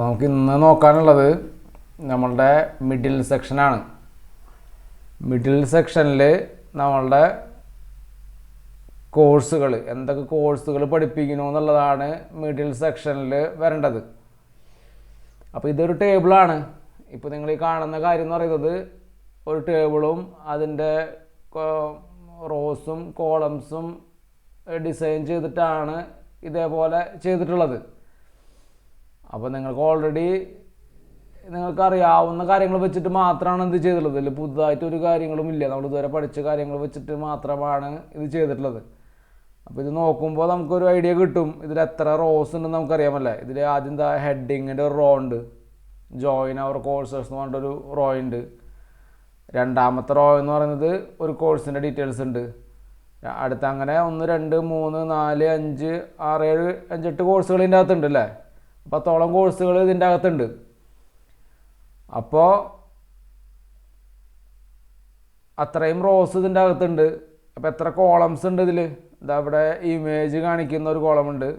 നമുക്ക് ഇന്ന് നോക്കാനുള്ളത് നമ്മളുടെ മിഡിൽ സെക്ഷനാണ്. മിഡിൽ സെക്ഷനിൽ നമ്മളുടെ കോഴ്സുകൾ, എന്തൊക്കെ കോഴ്സുകൾ പഠിപ്പിക്കുന്നു എന്നുള്ളതാണ് മിഡിൽ സെക്ഷനിൽ വരേണ്ടത്. അപ്പോൾ ഇതൊരു ടേബിളാണ്. ഇപ്പോൾ നിങ്ങൾ ഈ കാണുന്ന കാര്യം എന്ന് പറയുന്നത് ഒരു ടേബിളും അതിൻ്റെ റോസും കോളംസും ഡിസൈൻ ചെയ്തിട്ടാണ് ഇതേപോലെ ചെയ്തിട്ടുള്ളത്. അപ്പോൾ നിങ്ങൾക്ക് ഓൾറെഡി നിങ്ങൾക്കറിയാവുന്ന കാര്യങ്ങൾ വെച്ചിട്ട് മാത്രമാണ് ഇത് ചെയ്തിട്ടുള്ളത്. ഇതിൽ പുതുതായിട്ടൊരു കാര്യങ്ങളും ഇല്ല. നമ്മൾ ഇതുവരെ പഠിച്ച കാര്യങ്ങൾ വെച്ചിട്ട് മാത്രമാണ് ഇത് ചെയ്തിട്ടുള്ളത്. അപ്പോൾ ഇത് നോക്കുമ്പോൾ നമുക്കൊരു ഐഡിയ കിട്ടും ഇതിൽ എത്ര റോസ് ഉണ്ടെന്ന് നമുക്കറിയാമല്ലേ. ഇതിൽ ആദ്യം എന്താ ഹെഡിങ്ങിൻ്റെ ഒരു റോ ഉണ്ട്, ജോയിൻ അവർ കോഴ്സസ് എന്ന് പറഞ്ഞിട്ടൊരു റോ ഉണ്ട്. രണ്ടാമത്തെ റോ എന്ന് പറയുന്നത് ഒരു കോഴ്സിൻ്റെ ഡീറ്റെയിൽസ് ഉണ്ട്. അടുത്ത അങ്ങനെ 1 2 3 4 5 6 7 5 8 കോഴ്സുകൾ ഇതിൻ്റെ അകത്തുണ്ട് അല്ലേ. 10ഓളം കോഴ്സുകൾ ഇതിൻ്റെ അകത്തുണ്ട്. അപ്പോൾ അത്രയും റോസ് ഇതിൻ്റെ അകത്തുണ്ട്. അപ്പോൾ എത്ര കോളംസ് ഉണ്ട് ഇതിൽ? ഇതാ ഇവിടെ ഇമേജ് കാണിക്കുന്ന ഒരു കോളമുണ്ട്,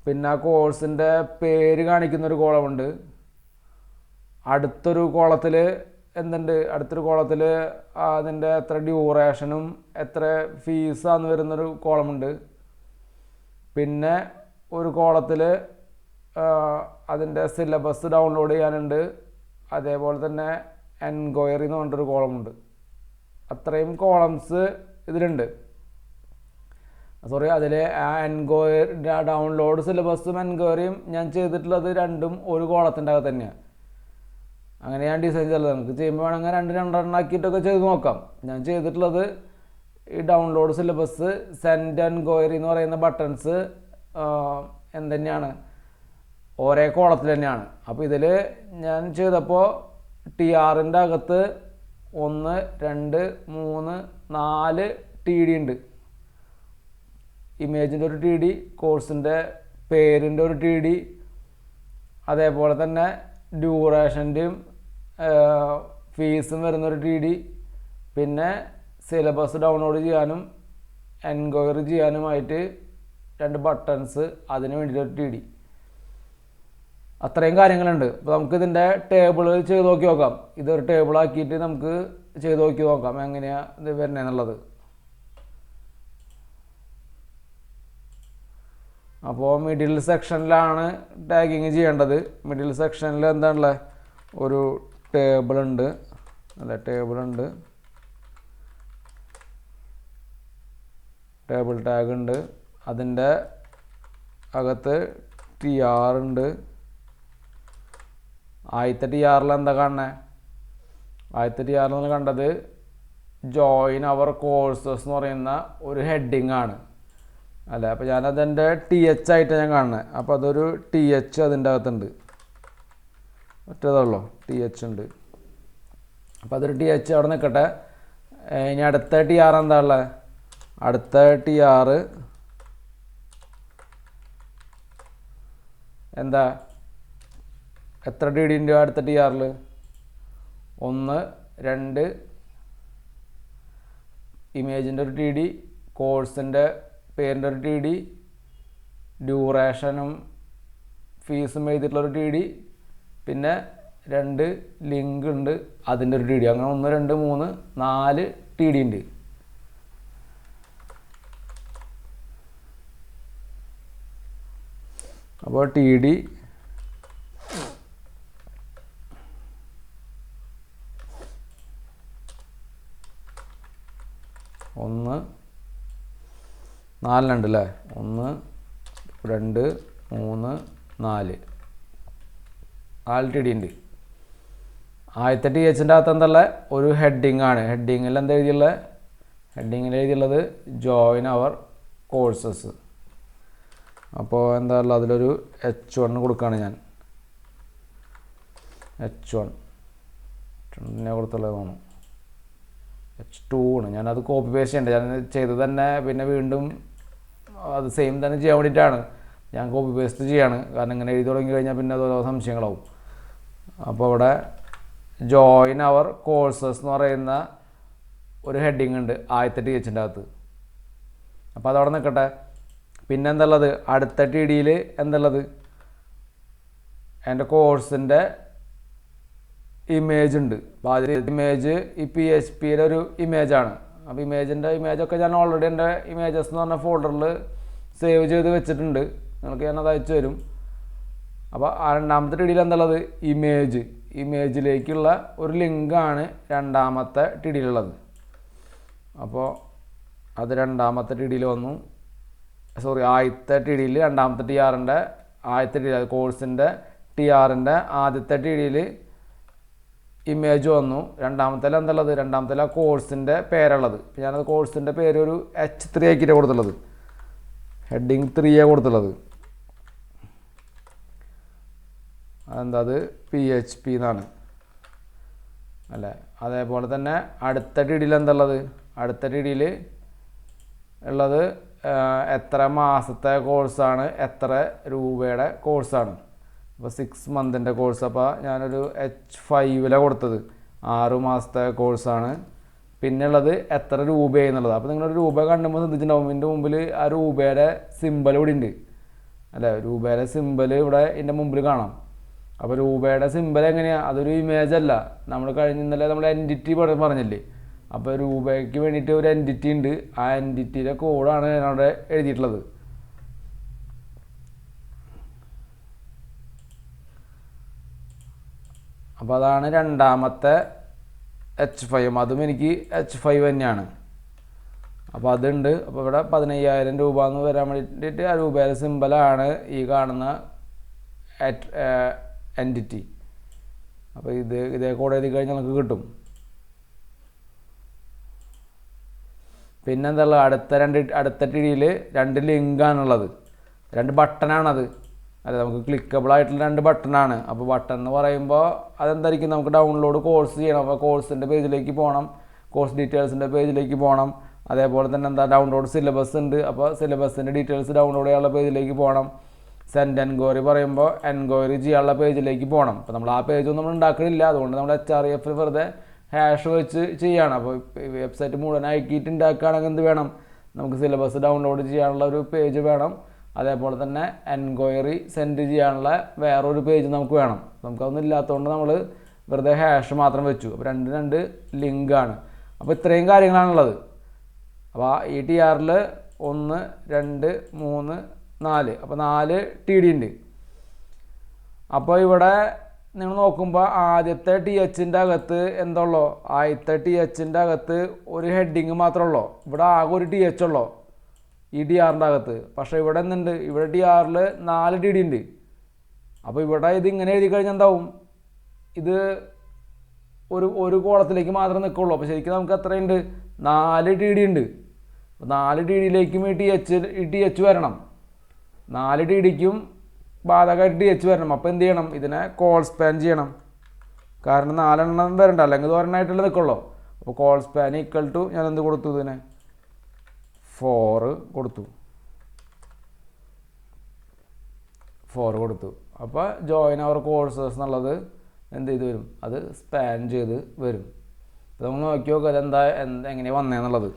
പിന്നെ ആ കോഴ്സിൻ്റെ പേര് കാണിക്കുന്ന ഒരു കോളമുണ്ട്. അടുത്തൊരു കോളത്തിൽ എന്തുണ്ട്? അടുത്തൊരു കോളത്തിൽ അതിൻ്റെ എത്ര ഡ്യൂറേഷനും എത്ര ഫീസാന്ന് വരുന്നൊരു കോളമുണ്ട്. പിന്നെ ഒരു കോളത്തിൽ അതിൻ്റെ സിലബസ് ഡൗൺലോഡ് ചെയ്യാനുണ്ട്. അതേപോലെ തന്നെ എൻക്വയറി എന്ന് പറഞ്ഞിട്ടൊരു കോളമുണ്ട്. അത്രയും കോളംസ് ഇതിലുണ്ട്. സോറി, അതിൽ എൻക്വയറി ഡൗൺലോഡ് സിലബസും എൻക്വയറിയും ഞാൻ ചെയ്തിട്ടുള്ളത് രണ്ടും ഒരു കോളത്തിൻ്റെ അകത്ത് തന്നെയാണ്. അങ്ങനെ ഞാൻ ഡിസൈൻ ചെയ്തത്. നമുക്ക് ചെയ്യുമ്പോൾ വേണമെങ്കിൽ രണ്ടെണ്ണം ആക്കിയിട്ടൊക്കെ ചെയ്ത് നോക്കാം. ഞാൻ ചെയ്തിട്ടുള്ളത് ഈ ഡൗൺലോഡ് സിലബസ്, സെൻഡ് എൻക്വയറി എന്ന് പറയുന്ന ബട്ടൺസ് എന്തുതന്നെയാണ് ഒരേ കോളത്തിൽ തന്നെയാണ്. അപ്പോൾ ഇതിൽ ഞാൻ ചെയ്തപ്പോൾ TRൻ്റെ അകത്ത് 1 2 3 4 TD ഉണ്ട്. ഇമേജിൻ്റെ ഒരു TD, കോഴ്സിൻ്റെ പേരിൻ്റെ ഒരു TD, അതേപോലെ തന്നെ ഡ്യൂറേഷൻ്റെയും ഫീസും വരുന്നൊരു TD, പിന്നെ സിലബസ് ഡൗൺലോഡ് ചെയ്യാനും എൻക്വയറി ചെയ്യാനുമായിട്ട് 2 ബട്ടൺസ്, അതിന് വേണ്ടിയിട്ടൊരു TD. അത്രയും കാര്യങ്ങളുണ്ട്. അപ്പോൾ നമുക്കിതിൻ്റെ ടേബിൾ ചെയ്ത് നോക്കാം. ഇതൊരു ടേബിളാക്കിയിട്ട് നമുക്ക് ചെയ്ത് നോക്കാം എങ്ങനെയാണ് ഇത് വരുന്നതെന്നുള്ളത്. അപ്പോൾ മിഡിൽ സെക്ഷനിലാണ് ടാഗിങ് ചെയ്യേണ്ടത്. മിഡിൽ സെക്ഷനിൽ എന്താണുള്ളത്? ഒരു ടേബിളുണ്ട് അല്ലേ, ടേബിളുണ്ട്, ടേബിൾ ടാഗ് ഉണ്ട്. അതിൻ്റെ അകത്ത് TR ഉണ്ട്. ആദ്യത്തെ TRൽ എന്താ കാണുന്നത്? ആദ്യത്തെ TRൽ നമ്മൾ കണ്ടത് ജോയിൻ അവർ കോഴ്സസ് എന്ന് പറയുന്ന ഒരു ഹെഡിങ് ആണ് അല്ലേ. അപ്പോൾ ഞാനതിൻ്റെ TH ആയിട്ട് ഞാൻ കാണുന്നത്. അപ്പോൾ അതൊരു TH അതിൻ്റെ അകത്തുണ്ട്. ഒറ്റതുള്ളൂ, TH ഉണ്ട്. അപ്പോൾ അതൊരു TH അവിടെ നിൽക്കട്ടെ. ഇനി അടുത്ത TR എന്താ ഉള്ളത്? അടുത്ത TR എന്താ? എത്ര TD ഉണ്ട് അടുത്ത TRൽ? 1 2 ഇമേജിൻ്റെ ഒരു TD, കോഴ്സിൻ്റെ പേരിൻ്റെ ഒരു TD, ഡ്യൂറേഷനും ഫീസും എഴുതിയിട്ടുള്ളൊരു TD, പിന്നെ 2 ലിങ്ക് ഉണ്ട്, അതിൻ്റെ ഒരു TD. അങ്ങനെ 1 2 3 4 TD ഉണ്ട്. അപ്പോൾ TD 1 4 ഉണ്ട് അല്ലേ. 1 2 3 4 TD ഉണ്ട്. ആദ്യത്തെ THൻ്റെ അകത്ത് എന്തുള്ള ഒരു ഹെഡിങ് ആണ്. ഹെഡിങ്ങിൽ എന്താ എഴുതിയുള്ളത്? ഹെഡിങ്ങിൽ എഴുതിയുള്ളത് ജോയിൻ അവർ കോഴ്സസ്. അപ്പോൾ എന്താ ഉള്ളത്? അതിലൊരു H1 കൊടുക്കുകയാണ് ഞാൻ. H1 കൊടുത്തുള്ളത് തോന്നുന്നു. H2 ആണ്. ഞാനത് കോപ്പി പേസ്റ്റ് ചെയ്യേണ്ടത്. ഞാൻ ചെയ്തത് തന്നെ പിന്നെ വീണ്ടും അത് സെയിം തന്നെ ചെയ്യാൻ വേണ്ടിയിട്ടാണ് ഞാൻ കോപ്പി പേസ്റ്റ് ചെയ്യാണ്. കാരണം ഇങ്ങനെ എഴുതി തുടങ്ങി കഴിഞ്ഞാൽ പിന്നെ അത് ഓരോ സംശയങ്ങളാവും. അപ്പോൾ ഇവിടെ ജോയിൻ അവർ കോഴ്സസ് എന്ന് പറയുന്ന ഒരു ഹെഡിങ് ഉണ്ട് ആദ്യത്തെ THൻ്റെ അകത്ത്. അപ്പോൾ അതവിടെ നിൽക്കട്ടെ. പിന്നെ എന്തുള്ളത്? അടുത്ത TDയിൽ എന്തുള്ളത്? എൻ്റെ കോഴ്സിൻ്റെ ഇമേജ് ഉണ്ട്. അപ്പോൾ അതിൽ ഇമേജ് ഈ PHPയുടെ ഒരു ഇമേജാണ്. അപ്പോൾ ഇമേജൊക്കെ ഞാൻ ഓൾറെഡി എൻ്റെ ഇമേജസ് എന്ന് പറഞ്ഞ ഫോൾഡറിൽ സേവ് ചെയ്ത് വെച്ചിട്ടുണ്ട്. നിങ്ങൾക്ക് ഞാനത് അയച്ചു തരും. അപ്പോൾ ആ രണ്ടാമത്തെ ടിഡിയിൽ എന്താണുള്ളത്? ഇമേജിലേക്കുള്ള ഒരു ലിങ്കാണ് രണ്ടാമത്തെ ടിഡിയിലുള്ളത്. അപ്പോൾ അത് രണ്ടാമത്തെ ടിഡിയിൽ വന്നു. ആദ്യത്തെ ടിഡിയിൽ രണ്ടാമത്തെ TRൻ്റെ ആദ്യത്തെ ടി കോഴ്സിൻ്റെ TRൻ്റെ ആദ്യത്തെ ടിഡിയിൽ ഇമേജ് വന്നു. രണ്ടാമത്തേൽ എന്തുള്ളത്? രണ്ടാമത്തേൽ ആ കോഴ്സിൻ്റെ പേരുള്ളത്. ഞാനത് കോഴ്സിൻ്റെ പേര് ഒരു H3 ആക്കിയിട്ട് കൊടുത്തുള്ളത്. ഹെഡിങ് 3 കൊടുത്തുള്ളത്. അതെന്താ? അത് PHP എന്നാണ് അല്ലേ? അതേപോലെ തന്നെ അടുത്ത ടിഡിയിൽ എന്തുള്ളത്? അടുത്ത ടിഡിയിൽ ഉള്ളത് എത്ര മാസത്തെ കോഴ്സാണ്, എത്ര രൂപയുടെ കോഴ്സാണ്. അപ്പോൾ 6 മന്തിൻ്റെ കോഴ്സ്. അപ്പോൾ ഞാനൊരു H5 കൊടുത്തത്. 6 മാസത്തെ കോഴ്സാണ്. പിന്നെ ഉള്ളത് എത്ര രൂപയെന്നുള്ളത്. അപ്പോൾ നിങ്ങളൊരു രൂപ കണ്ടുമ്പോൾ ശ്രദ്ധിച്ചിട്ടുണ്ടാവും, ഇതിൻ്റെ മുമ്പിൽ ആ രൂപയുടെ സിമ്പൽ ഇവിടെ ഉണ്ട് അല്ലേ? രൂപയുടെ സിമ്പൽ ഇവിടെ ഇതിൻ്റെ മുമ്പിൽ കാണാം. അപ്പോൾ രൂപയുടെ സിമ്പൽ എങ്ങനെയാണ്? അതൊരു ഇമേജ് അല്ല. ഇന്നലെ നമ്മൾ എൻറ്റിറ്റി പറഞ്ഞില്ലേ? അപ്പോൾ രൂപയ്ക്ക് വേണ്ടിയിട്ട് ഒരു എൻറ്റിറ്റി ഉണ്ട്. ആ എൻറ്റിറ്റിയുടെ കോഡാണ് ഞാനവിടെ എഴുതിയിട്ടുള്ളത്. അപ്പോൾ അതാണ് രണ്ടാമത്തെ H5. അതും എനിക്ക് H5 തന്നെയാണ്. അപ്പോൾ അതുണ്ട്. അപ്പോൾ ഇവിടെ 15,000 രൂപ എന്ന് വരാൻ വേണ്ടിയിട്ട് ആ രൂപയുടെ സിമ്പലാണ് ഈ കാണുന്ന എൻറ്റിറ്റി. അപ്പോൾ ഇതേ കോഡ് എഴുതി കഴിഞ്ഞാൽ നമുക്ക് കിട്ടും. പിന്നെന്താ? അടുത്ത ടിഡിയിൽ 2 ലിങ്കാണുള്ളത്. 2 ബട്ടനാണത് അല്ല, നമുക്ക് ക്ലിക്കബിൾ ആയിട്ടുള്ള 2 ബട്ടനാണ്. അപ്പോൾ ബട്ടൺ എന്ന് പറയുമ്പോൾ അതെന്തായിരിക്കും? നമുക്ക് ഡൗൺലോഡ് കോഴ്സ് ചെയ്യണം. അപ്പോൾ കോഴ്സിൻ്റെ പേജിലേക്ക് പോകണം, കോഴ്സ് ഡീറ്റെയിൽസിൻ്റെ പേജിലേക്ക് പോകണം. അതേപോലെ തന്നെ ഡൗൺലോഡ് സിലബസ് ഉണ്ട്. അപ്പോൾ സിലബസിൻ്റെ ഡീറ്റെയിൽസ് ഡൗൺലോഡ് ചെയ്യാനുള്ള പേജിലേക്ക് പോകണം. സെൻഡ് എൻക്വയറി പറയുമ്പോൾ എൻക്വയറി ചെയ്യാനുള്ള പേജിലേക്ക് പോകണം. അപ്പോൾ നമ്മൾ ആ പേജൊന്നും നമ്മൾ ഉണ്ടാക്കണില്ല. അതുകൊണ്ട് നമ്മൾ HRF വെറുതെ ഹാഷ് വെച്ച് ചെയ്യുകയാണ്. അപ്പോൾ വെബ്സൈറ്റ് മുഴുവനാക്കിയിട്ട് ഉണ്ടാക്കുകയാണെങ്കിൽ എന്ത് വേണം? നമുക്ക് സിലബസ് ഡൗൺലോഡ് ചെയ്യാനുള്ള ഒരു പേജ് വേണം. അതേപോലെ തന്നെ എൻക്വയറി സെൻഡ് ചെയ്യാനുള്ള വേറൊരു പേജ് നമുക്ക് വേണം. നമുക്കതൊന്നും ഇല്ലാത്തതുകൊണ്ട് നമ്മൾ വെറുതെ ഹാഷ് മാത്രം വെച്ചു. അപ്പോൾ 2 ലിങ്കാണ്. അപ്പോൾ ഇത്രയും കാര്യങ്ങളാണുള്ളത്. അപ്പോൾ ഈ TRൽ 1, 2, 3, 4. അപ്പോൾ 4 TD ഉണ്ട്. അപ്പോൾ ഇവിടെ നിങ്ങൾ നോക്കുമ്പോൾ ആദ്യത്തെ THൻ്റെ അകത്ത് എന്തുള്ളൂ? ആദ്യത്തെ THൻ്റെ അകത്ത് ഒരു ഹെഡിങ് മാത്രമേ ഉള്ളൂ. ഇവിടെ ആകെ ഒരു TH ഉള്ളൂ ഈ TRൻ്റെ അകത്ത്. പക്ഷേ ഇവിടെ എന്തുണ്ട്? ഇവിടെ TRൽ 4 TD ഉണ്ട്. അപ്പോൾ ഇവിടെ ഇതിങ്ങനെ എഴുതി കഴിഞ്ഞാൽ എന്താവും? ഇത് ഒരു കോളത്തിലേക്ക് മാത്രമേ നിൽക്കുള്ളൂ. അപ്പോൾ ശരിക്കും നമുക്ക് എത്രയുണ്ട്? 4 TD ഉണ്ട്. 4 TDയിലേക്കും ഈ TH വരണം. 4 TDക്കും ബാധകമായിട്ട് TH വരണം. അപ്പോൾ എന്ത് ചെയ്യണം? ഇതിനെ കോൾ സ്പാൻ ചെയ്യണം. കാരണം 4 എണ്ണം വരണ്ട, അല്ലെങ്കിൽ ഒരെണ്ണമായിട്ടുള്ള നിൽക്കുള്ളൂ. അപ്പോൾ കോൾ സ്പാൻ ഈക്വൽ ടു ഞാൻ എന്ത് കൊടുത്തു? ഇതിനെ 4 കൊടുത്തു. അപ്പോൾ ജോയിൻ അവർ കോഴ്സസ് എന്നുള്ളത് എന്ത് ചെയ്ത് വരും? അത് സ്പാൻ ചെയ്ത് വരും. അപ്പോൾ നമ്മൾ നോക്കി നോക്കുക എങ്ങനെയാണ് വന്നതെന്നുള്ളത്.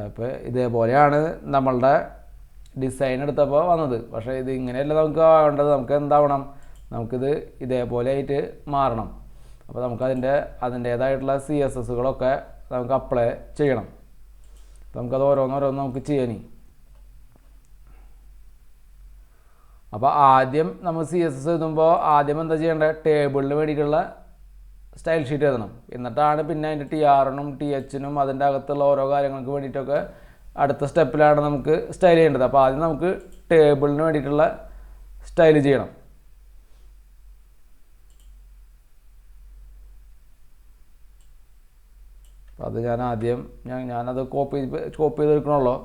അപ്പോൾ ഇതേപോലെയാണ് നമ്മളുടെ ഡിസൈൻ എടുത്തപ്പോൾ വന്നത്. പക്ഷേ ഇത് ഇങ്ങനെയല്ല നമുക്ക് ആവേണ്ടത്. നമുക്ക് എന്താവണം? നമുക്കിത് ഇതേപോലെ ആയിട്ട് മാറണം. അപ്പോൾ അതിൻ്റേതായിട്ടുള്ള CSSകളൊക്കെ നമുക്ക് അപ്ലൈ ചെയ്യണം. നമുക്കത് ഓരോന്നോരോന്ന് നമുക്ക് ചെയ്യാനി. അപ്പോൾ ആദ്യം നമ്മൾ CSS എഴുതുമ്പോൾ ആദ്യം എന്താ ചെയ്യേണ്ടത്? ടേബിളിന് വേണ്ടിയിട്ടുള്ള സ്റ്റൈൽ ഷീറ്റ് എഴുതണം. എന്നിട്ടാണ് പിന്നെ അതിൻ്റെ TRനും THനും അതിൻ്റെ അകത്തുള്ള ഓരോ കാര്യങ്ങൾക്ക് വേണ്ടിയിട്ടൊക്കെ അടുത്ത സ്റ്റെപ്പിലാണ് നമുക്ക് സ്റ്റൈൽ ചെയ്യേണ്ടത്. അപ്പോൾ ആദ്യം നമുക്ക് ടേബിളിന് വേണ്ടിയിട്ടുള്ള സ്റ്റൈൽ ചെയ്യണം. അത് ഞാനത് കോപ്പി ചെയ്തെടുക്കണമല്ലോ.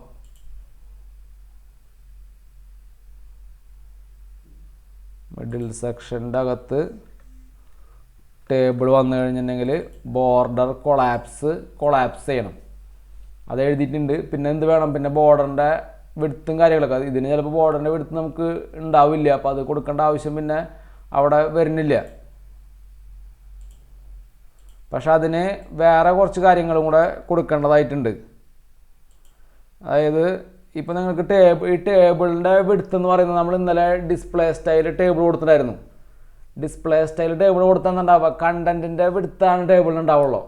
മിഡിൽ സെക്ഷൻ്റെ അകത്ത് ടേബിൾ വന്നു കഴിഞ്ഞിട്ടുണ്ടെങ്കിൽ ബോർഡർ കൊളാപ്സ് ചെയ്യണം. അത് എഴുതിയിട്ടുണ്ട്. പിന്നെ എന്ത് വേണം? പിന്നെ ബോർഡറിൻ്റെ വിഡ്ത്തും കാര്യങ്ങളൊക്കെ. ഇതിന് ചിലപ്പോൾ ബോർഡറിൻ്റെ വിഡ്ത്ത് നമുക്ക് ഉണ്ടാവില്ല. അപ്പോൾ അത് കൊടുക്കേണ്ട ആവശ്യം പിന്നെ അവിടെ വരുന്നില്ല. പക്ഷെ അതിന് വേറെ കുറച്ച് കാര്യങ്ങളും കൂടെ കൊടുക്കേണ്ടതായിട്ടുണ്ട്. അതായത് ഇപ്പോൾ നിങ്ങൾക്ക് ഈ ടേബിളിൻ്റെ വിഡ്ത്ത് എന്ന് പറയുന്നത് നമ്മൾ ഇന്നലെ ഡിസ്പ്ലേ സ്റ്റൈൽ ടേബിൾ കൊടുത്തിട്ടുണ്ടായിരുന്നു. ഡിസ്പ്ലേ സ്റ്റൈൽ ടേബിൾ കൊടുത്താന്നുണ്ടാവുക കണ്ടൻറ്റിൻ്റെ വിഡ്ത്താണ് ടേബിളിനുണ്ടാവുള്ളൂ.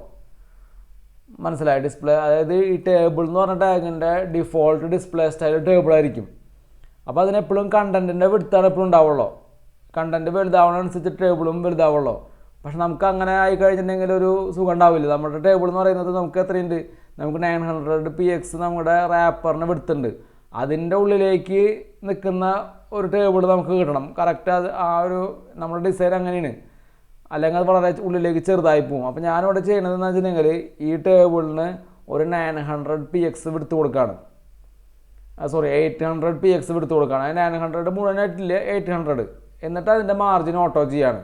മനസ്സിലായി? ഡിസ്പ്ലേ അതായത് ഈ ടേബിൾ എന്ന് പറഞ്ഞ ടാഗിൻ്റെ ഡിഫോൾട്ട് ഡിസ്പ്ലേ സ്റ്റൈൽ ടേബിൾ ആയിരിക്കും. അപ്പോൾ അതിനെപ്പോഴും കണ്ടൻറ്റിൻ്റെ വിഡ്ത്താണ് എപ്പോഴും ഉണ്ടാവുള്ളൂ. കണ്ടൻറ്റ് വലുതാവണനുസരിച്ച് ടേബിളും വലുതാവുള്ളൂ. പക്ഷെ നമുക്ക് അങ്ങനെ ആയി കഴിഞ്ഞിട്ടുണ്ടെങ്കിൽ ഒരു സുഖം ഉണ്ടാവില്ല. നമ്മുടെ ടേബിൾ എന്ന് പറയുന്നത് നമുക്ക് എത്രയുണ്ട്, നമുക്ക് 900px നമ്മുടെ റാപ്പറിന് വിടുത്തുണ്ട്. അതിൻ്റെ ഉള്ളിലേക്ക് നിൽക്കുന്ന ഒരു ടേബിൾ നമുക്ക് കിട്ടണം. കറക്റ്റ് അത് ആ ഒരു നമ്മുടെ ഡിസൈൻ അങ്ങനെയാണ്. അല്ലെങ്കിൽ അത് വളരെ ഉള്ളിലേക്ക് ചെറുതായി പോകും. അപ്പോൾ ഞാനിവിടെ ചെയ്യണതെന്ന് വെച്ചിട്ടുണ്ടെങ്കിൽ ഈ ടേബിളിന് ഒരു 900px വിടുത്ത് കൊടുക്കുകയാണ്. 800px വിടുത്ത് കൊടുക്കുകയാണ്. 900 മുഴുവനായിട്ടില്ല, 800. എന്നിട്ട് അതിൻ്റെ മാർജിൻ ഓട്ടോ ചെയ്യാണ്.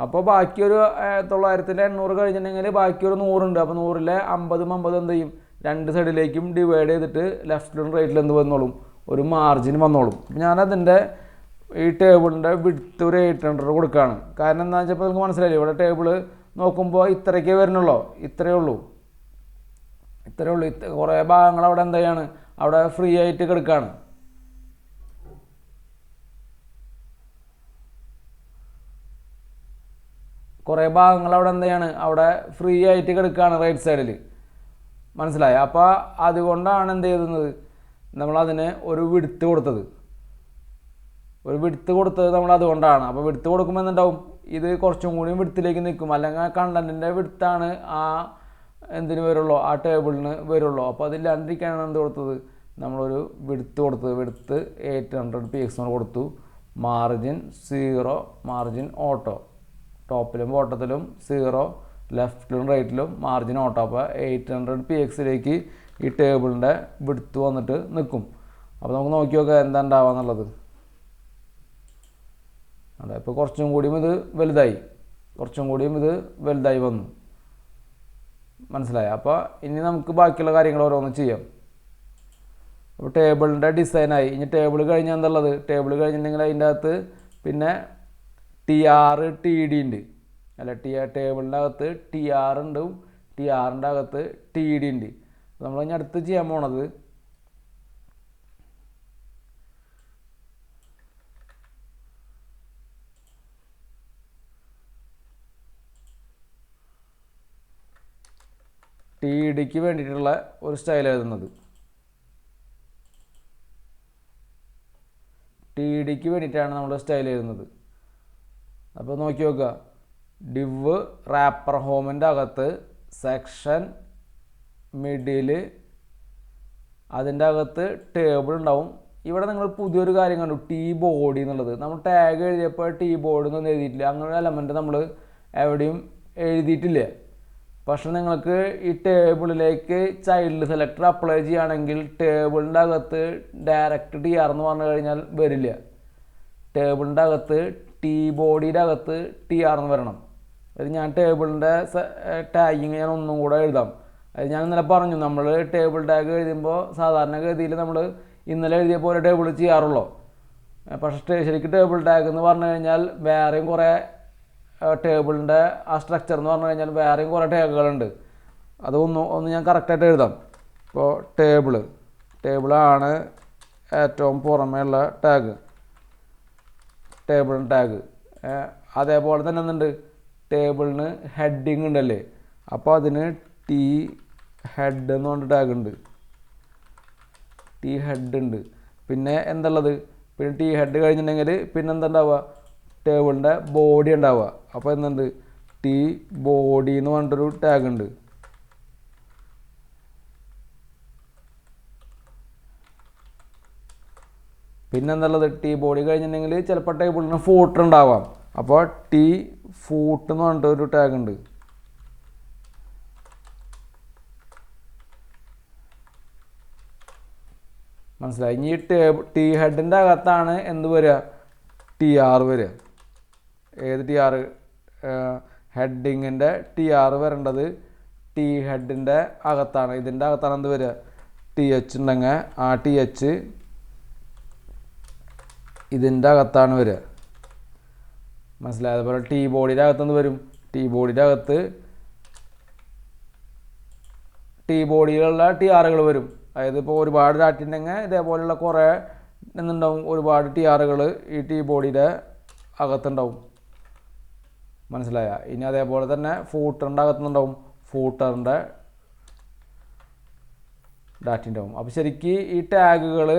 അപ്പോൾ ബാക്കി ഒരു 900 കഴിഞ്ഞിട്ടുണ്ടെങ്കിൽ ബാക്കി ഒരു 100 ഉണ്ട്. അപ്പോൾ 100-ലെ 50 എന്ത് ചെയ്യും, രണ്ട് സൈഡിലേക്കും ഡിവൈഡ് ചെയ്തിട്ട് ലെഫ്റ്റിലും റൈറ്റിലും എന്ത് വന്നോളും, ഒരു മാർജിൻ വന്നോളും. ഞാനതിൻ്റെ ഈ ടേബിളിൻ്റെ വിഡ്ത്ത് ഒരു 800 കൊടുക്കുകയാണ്. കാരണം എന്താണെന്ന് വെച്ചപ്പോൾ നിങ്ങൾക്ക് മനസ്സിലായില്ലേ, ഇവിടെ ടേബിൾ നോക്കുമ്പോൾ ഇത്രയ്ക്കേ വരുന്നുള്ളൂ, ഇത്രയേ ഉള്ളൂ. കുറേ ഭാഗങ്ങൾ അവിടെ എന്ത് ചെയ്യാണ്, അവിടെ ഫ്രീ ആയിട്ട് കിടക്കുകയാണ്. കുറേ ഭാഗങ്ങൾ അവിടെ എന്ത് ചെയ്യാണ്, അവിടെ ഫ്രീ ആയിട്ട് കിടക്കുകയാണ് റൈറ്റ് സൈഡിൽ. മനസ്സിലായി? അപ്പോൾ അതുകൊണ്ടാണ് എന്ത് ചെയ്യുന്നത്, നമ്മളതിന് ഒരു വിഡ്ത്ത് കൊടുത്തത്. നമ്മൾ അതുകൊണ്ടാണ്. അപ്പോൾ വിഡ്ത്ത് കൊടുക്കുമ്പോൾ എന്തുണ്ടാവും, ഇത് കുറച്ചും കൂടി വിഡ്ത്തിലേക്ക് നിൽക്കും. അല്ലെങ്കിൽ കണ്ടൻറ്റിൻ്റെ വിഡ്ത്താണ് ആ എന്തിന് വരുള്ളൂ, ആ ടേബിളിന് വരുള്ളൂ. അപ്പോൾ അതില്ലാണ്ടിരിക്കാനാണ് എന്ത് കൊടുത്തത്, നമ്മളൊരു വിഡ്ത്ത് കൊടുത്തത്. വിഡ്ത്ത് 800px കൊടുത്തു. Margin 0, margin auto. ടോപ്പിലും ബോട്ടത്തിലും 0, ലെഫ്റ്റിലും റൈറ്റിലും മാർജിൻ ഓട്ടോ. അപ്പോൾ 800pxലേക്ക് ഈ ടേബിളിൻ്റെ വിഡ്ത്ത് വന്നിട്ട് നിൽക്കും. അപ്പോൾ നമുക്ക് നോക്കി നോക്കാം എന്താ ഉണ്ടാവുക എന്നുള്ളത്. അതെ, ഇപ്പോൾ കുറച്ചും കൂടിയും ഇത് വലുതായി വന്നു. മനസ്സിലായി? അപ്പോൾ ഇനി നമുക്ക് ബാക്കിയുള്ള കാര്യങ്ങൾ ഓരോന്ന് ചെയ്യാം. അപ്പോൾ ടേബിളിൻ്റെ ഡിസൈനായി. ഇനി ടേബിൾ കഴിഞ്ഞാൽ എന്തുള്ളത്, ടേബിൾ കഴിഞ്ഞിട്ടുണ്ടെങ്കിൽ അതിൻ്റെ അകത്ത് പിന്നെ TR TD ഉണ്ട്. ടേബിളിൻ്റെ അകത്ത് TR ഉണ്ട്, TRൻ്റെ അകത്ത് TD ഉണ്ട്. നമ്മൾ ഇനി അടുത്ത് ചെയ്യാൻ പോണത് TDക്ക് വേണ്ടിയിട്ടുള്ള ഒരു സ്റ്റൈൽ എഴുതുന്നത്. TDക്ക് വേണ്ടിയിട്ടാണ് നമ്മൾ സ്റ്റൈൽ എഴുതുന്നത്. അപ്പോൾ നോക്കി നോക്കുക, ഡിവ് റാപ്പർ ഹോമിൻ്റെ അകത്ത് സെക്ഷൻ മിഡിൽ, അതിൻ്റെ അകത്ത് ടേബിൾ ഉണ്ടാവും. ഇവിടെ നിങ്ങൾ പുതിയൊരു കാര്യം കണ്ടു, T ബോഡി എന്നുള്ളത്. നമ്മൾ ടാഗ് എഴുതിയപ്പോൾ T ബോഡി എന്നൊന്നും എഴുതിയിട്ടില്ല. അങ്ങനെ ഒരു എലമെൻറ്റ് നമ്മൾ എവിടെയും എഴുതിയിട്ടില്ല. പക്ഷെ നിങ്ങൾക്ക് ഈ ടേബിളിലേക്ക് ചൈൽഡ് സെലക്ടർ അപ്ലൈ ചെയ്യുകയാണെങ്കിൽ ടേബിളിൻ്റെ അകത്ത് ഡയറക്റ്റ് TR എന്ന് പറഞ്ഞു കഴിഞ്ഞാൽ വരില്ല. ടേബിളിൻ്റെ അകത്ത് T ബോഡിയുടെ അകത്ത് TR എന്ന് വരണം. അത് ഞാൻ ടേബിളിൻ്റെ ടാഗിങ് ഞാൻ ഒന്നും കൂടെ എഴുതാം. അത് ഞാൻ ഇന്നലെ പറഞ്ഞു, നമ്മൾ ടേബിൾ ടാഗ് എഴുതുമ്പോൾ സാധാരണ ഗതിയിൽ നമ്മൾ ഇന്നലെ എഴുതിയ പോലെ ടേബിൾ ചെയ്യാറുള്ളൂ. പക്ഷേ ശരിക്കും ടേബിൾ ടാഗ് എന്ന് പറഞ്ഞു കഴിഞ്ഞാൽ വേറെയും കുറേ ടേബിളിൻ്റെ ആ സ്ട്രക്ചർ എന്ന് പറഞ്ഞു കഴിഞ്ഞാൽ വേറെയും കുറേ ടാഗുകളുണ്ട്. ഒന്ന് ഞാൻ കറക്റ്റായിട്ട് എഴുതാം. ഇപ്പോൾ ടേബിളാണ് ഏറ്റവും പുറമേയുള്ള ടാഗ്, ടാഗ്. അതേപോലെ തന്നെ എന്തുണ്ട്, ടേബിളിന് ഹെഡിങ് ഉണ്ടല്ലേ, അപ്പോൾ അതിന് T ഹെഡ് എന്ന് പറഞ്ഞ ടാഗ് ഉണ്ട്. T ഹെഡ് ഉണ്ട്. പിന്നെ എന്തുള്ളത്, പിന്നെ T ഹെഡ് കഴിഞ്ഞിട്ടുണ്ടെങ്കിൽ പിന്നെ എന്താ ഉണ്ടാവുക, ടേബിളിൻ്റെ ബോഡി ഉണ്ടാവുക. അപ്പോൾ എന്തുണ്ട്, T ബോഡി എന്ന് പറഞ്ഞിട്ടൊരു ടാഗ് ഉണ്ട്. പിന്നെ എന്തുള്ളത്, T ബോഡി കഴിഞ്ഞിട്ടുണ്ടെങ്കിൽ ചിലപ്പോൾ ടേബിളിന് ഫൂട്ടർ ഉണ്ടാവാം. അപ്പോൾ T ഫൂട്ട് എന്ന് പറഞ്ഞിട്ടൊരു ടാഗ് ഉണ്ട്. മനസ്സിലായി? ഇനി T ഹെഡിൻ്റെ അകത്താണ് എന്ത് വരിക, TR വരിക. ഏത് TR, ഹെഡിങ്ങിൻ്റെ TR വരേണ്ടത് T ഹെഡിൻ്റെ അകത്താണ്. ഇതിൻ്റെ അകത്താണ് എന്ത് വരിക, TH ഉണ്ടെങ്കിൽ ആ TH ഇതിൻ്റെ അകത്താണ് വരിക. മനസ്സിലായി? അതുപോലെ T ബോഡിയുടെ അകത്തുനിന്ന് വരും, T ബോഡിയുടെ അകത്ത് ടീ ബോഡിയിലുള്ള TRകൾ വരും. അതായത് ഇപ്പോൾ ഒരുപാട് ഡാറ്റ ഉണ്ടെങ്കിൽ ഇതേപോലെയുള്ള കുറേ എന്തുണ്ടാവും, ഒരുപാട് TRകൾ ഈ ടീ ബോഡിയുടെ അകത്തുണ്ടാവും. മനസ്സിലായ? ഇനി അതേപോലെ തന്നെ ഫൂട്ടറിൻ്റെ അകത്തുനിന്നുണ്ടാവും, ഫൂട്ടറിൻ്റെ ഡാറ്റ ഉണ്ടാവും. അപ്പോൾ ശരിക്കും ഈ ടാഗുകൾ,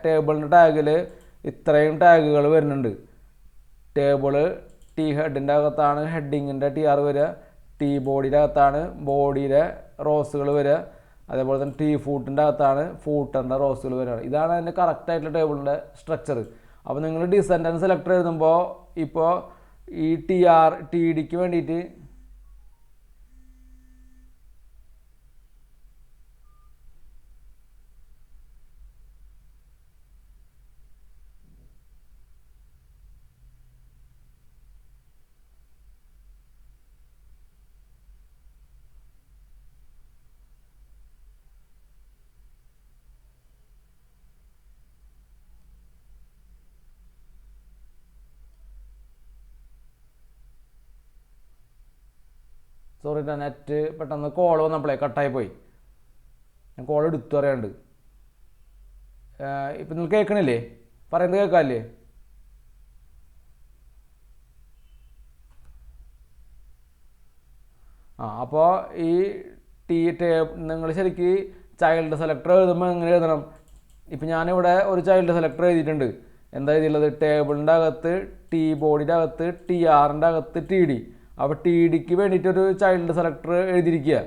ടേബിളിൻ്റെ ടാഗിൽ ഇത്രയും ടാഗുകൾ വരുന്നുണ്ട്. ടേബിള് ടീ ഹെഡിൻ്റെ അകത്താണ് ഹെഡിങ്ങിൻ്റെ TR വരിക, ടീ ബോഡിയുടെ അകത്താണ് ബോഡിയുടെ റോസുകൾ വരിക, അതേപോലെ തന്നെ ടീ ഫൂട്ടിൻ്റെ അകത്താണ് ഫൂട്ടറിൻ്റെ റോസുകൾ വരിക. ഇതാണ് അതിൻ്റെ കറക്റ്റായിട്ടുള്ള ടേബിളിൻ്റെ സ്ട്രക്ചർ. അപ്പോൾ നിങ്ങൾ ഡിസെൻഡൻറ്റ് സെലക്ടർ എഴുതുമ്പോൾ ഇപ്പോൾ ഈ TDക്ക് വേണ്ടിയിട്ട് സോറി നെറ്റ് പെട്ടെന്ന് കോൾ വന്നപ്പോഴേ കട്ടായി പോയി. ഞാൻ കോൾ എടുത്തു അറിയാണ്ട്. ഇപ്പം നിങ്ങൾ കേൾക്കണില്ലേ? പറയുന്നത് കേൾക്കാമല്ലേ? അപ്പോൾ ഈ നിങ്ങൾ ശരിക്ക് ചൈൽഡ് സെലക്ടർ എഴുതുമ്പോൾ എങ്ങനെ എഴുതണം? ഇപ്പം ഞാനിവിടെ ഒരു ചൈൽഡ് സെലക്ടർ എഴുതിയിട്ടുണ്ട്. എന്താ എഴുതിയുള്ളത്? ടേബിളിൻ്റെ അകത്ത് ടീ ബോഡിയുടെ അകത്ത് TRൻ്റെ അകത്ത് TD. അപ്പോൾ TDക്ക് വേണ്ടിയിട്ടൊരു ചൈൽഡ് സെലക്ടർ എഴുതിയിരിക്കുക,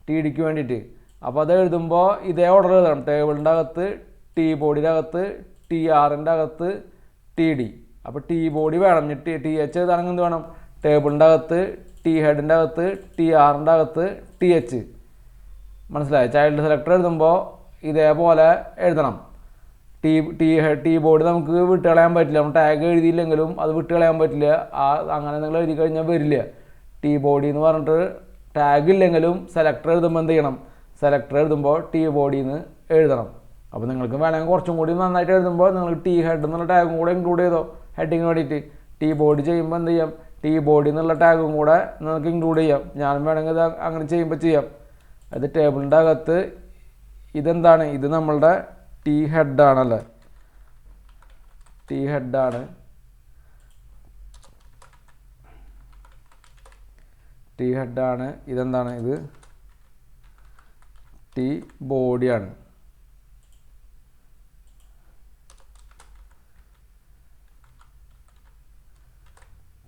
TDക്ക് വേണ്ടിയിട്ട്. അപ്പോൾ അത് എഴുതുമ്പോൾ ഇതേ ഓർഡർ എഴുതണം. ടേബിളിൻ്റെ അകത്ത് ടീ ബോഡിയുടെ അകത്ത് TRൻ്റെ അകത്ത് TD. അപ്പോൾ ടീ ബോഡി വേണം. TH എഴുതാണെങ്കിൽ എന്ത് വേണം? ടേബിളിൻ്റെ അകത്ത് ടീ ഹെഡിൻ്റെ അകത്ത് TRൻ്റെ അകത്ത് TH. മനസ്സിലായി? ചൈൽഡ് സെലക്ടർ എഴുതുമ്പോൾ ഇതേപോലെ എഴുതണം. ടീ ബോഡി നമുക്ക് വിട്ടുകളയാൻ പറ്റില്ല. നമ്മൾ ടാഗ് എഴുതിയില്ലെങ്കിലും അത് വിട്ടുകളയാൻ പറ്റില്ല. അങ്ങനെ നിങ്ങൾ എഴുതി കഴിഞ്ഞാൽ വരില്ല. ടീ ബോഡി എന്ന് പറഞ്ഞിട്ട് ടാഗ് ഇല്ലെങ്കിലും സെലക്ടർ എഴുതുമ്പോൾ എന്ത് ചെയ്യണം? സെലക്ടർ എഴുതുമ്പോൾ ടീ ബോഡിന്ന് എഴുതണം. അപ്പോൾ നിങ്ങൾക്ക് വേണമെങ്കിൽ കുറച്ചും കൂടി നന്നായിട്ട് എഴുതുമ്പോൾ നിങ്ങൾ ടീ ഹെഡ് എന്നുള്ള ടാഗും കൂടെ ഇൻക്ലൂഡ് ചെയ്തോ ഹെഡിങ്ങിന് വേണ്ടിയിട്ട്. ടീ ബോഡി ചെയ്യുമ്പോൾ എന്ത് ചെയ്യാം? ടീ ബോഡി എന്നുള്ള ടാഗും കൂടെ നിങ്ങൾക്ക് ഇൻക്ലൂഡ് ചെയ്യാം. ഞാനും വേണമെങ്കിൽ ഇത് അങ്ങനെ ചെയ്യുമ്പോൾ ചെയ്യാം. അത് ടേബിളിൻ്റെ അകത്ത് ഇതെന്താണ്? ഇത് നമ്മളുടെ ടീ ഹെഡാണല്ലേ? ടീ ഹെഡാണ്. ടീ ഹെഡാണ്. ഇതെന്താണ്? ഇത് ടീ ബോഡിയാണ്.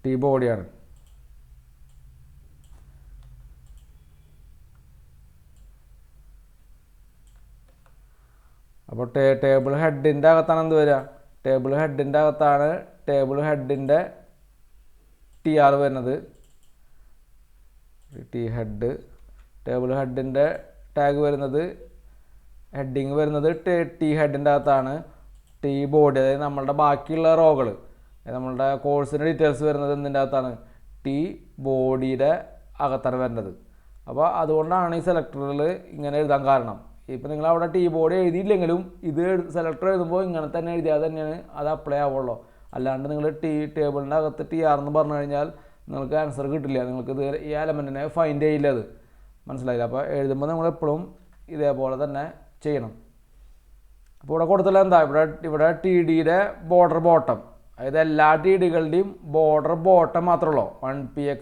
ടീ ബോഡിയാണ്. അപ്പോൾ ടേബിൾ ഹെഡിൻ്റെ അകത്താണ് എന്ത് വരിക? ടേബിൾ ഹെഡിൻ്റെ അകത്താണ് ടേബിൾ ഹെഡിൻ്റെ TR വരുന്നത്. ടീ ഹെഡ് ടേബിൾ ഹെഡിൻ്റെ ടാഗ് വരുന്നത്, ഹെഡിങ് വരുന്നത് ടീ ഹെഡിൻ്റെ അകത്താണ്. ടീ ബോഡി, അതായത് നമ്മളുടെ ബാക്കിയുള്ള റോകൾ, നമ്മളുടെ കോഴ്സിൻ്റെ ഡീറ്റെയിൽസ് വരുന്നത് എന്തിൻ്റെ അകത്താണ്? ടീ ബോഡിയുടെ അകത്താണ് വരുന്നത്. അപ്പോൾ അതുകൊണ്ടാണ് ഈ സെലക്ടറിൽ ഇങ്ങനെ എഴുതാൻ കാരണം. ഇപ്പം നിങ്ങൾ അവിടെ ടീ ബോഡി എഴുതിയില്ലെങ്കിലും ഇത് സെലക്ടർ എഴുതുമ്പോൾ ഇങ്ങനെ തന്നെ എഴുതിയാൽ തന്നെയാണ് അത് അപ്ലൈ ആവുള്ളൂ. അല്ലാണ്ട് നിങ്ങൾ ടേബിളിൻ്റെ അകത്ത് TR എന്ന് പറഞ്ഞു കഴിഞ്ഞാൽ നിങ്ങൾക്ക് ആൻസർ കിട്ടില്ല. നിങ്ങൾക്ക് ഇത് ഈ എലമെൻറ്റിനെ ഫൈൻഡ് ചെയ്യില്ല. അത് മനസ്സിലായില്ല? അപ്പോൾ എഴുതുമ്പോൾ നമ്മൾ എപ്പോഴും ഇതേപോലെ തന്നെ ചെയ്യണം. അപ്പോൾ ഇവിടെ കൊടുത്തില്ല എന്താ? ഇവിടെ TDയുടെ ബോർഡർ ബോട്ടം, അതായത് എല്ലാ TDകളുടെയും ബോർഡർ ബോട്ടം മാത്രമേ ഉള്ളൂ. 1px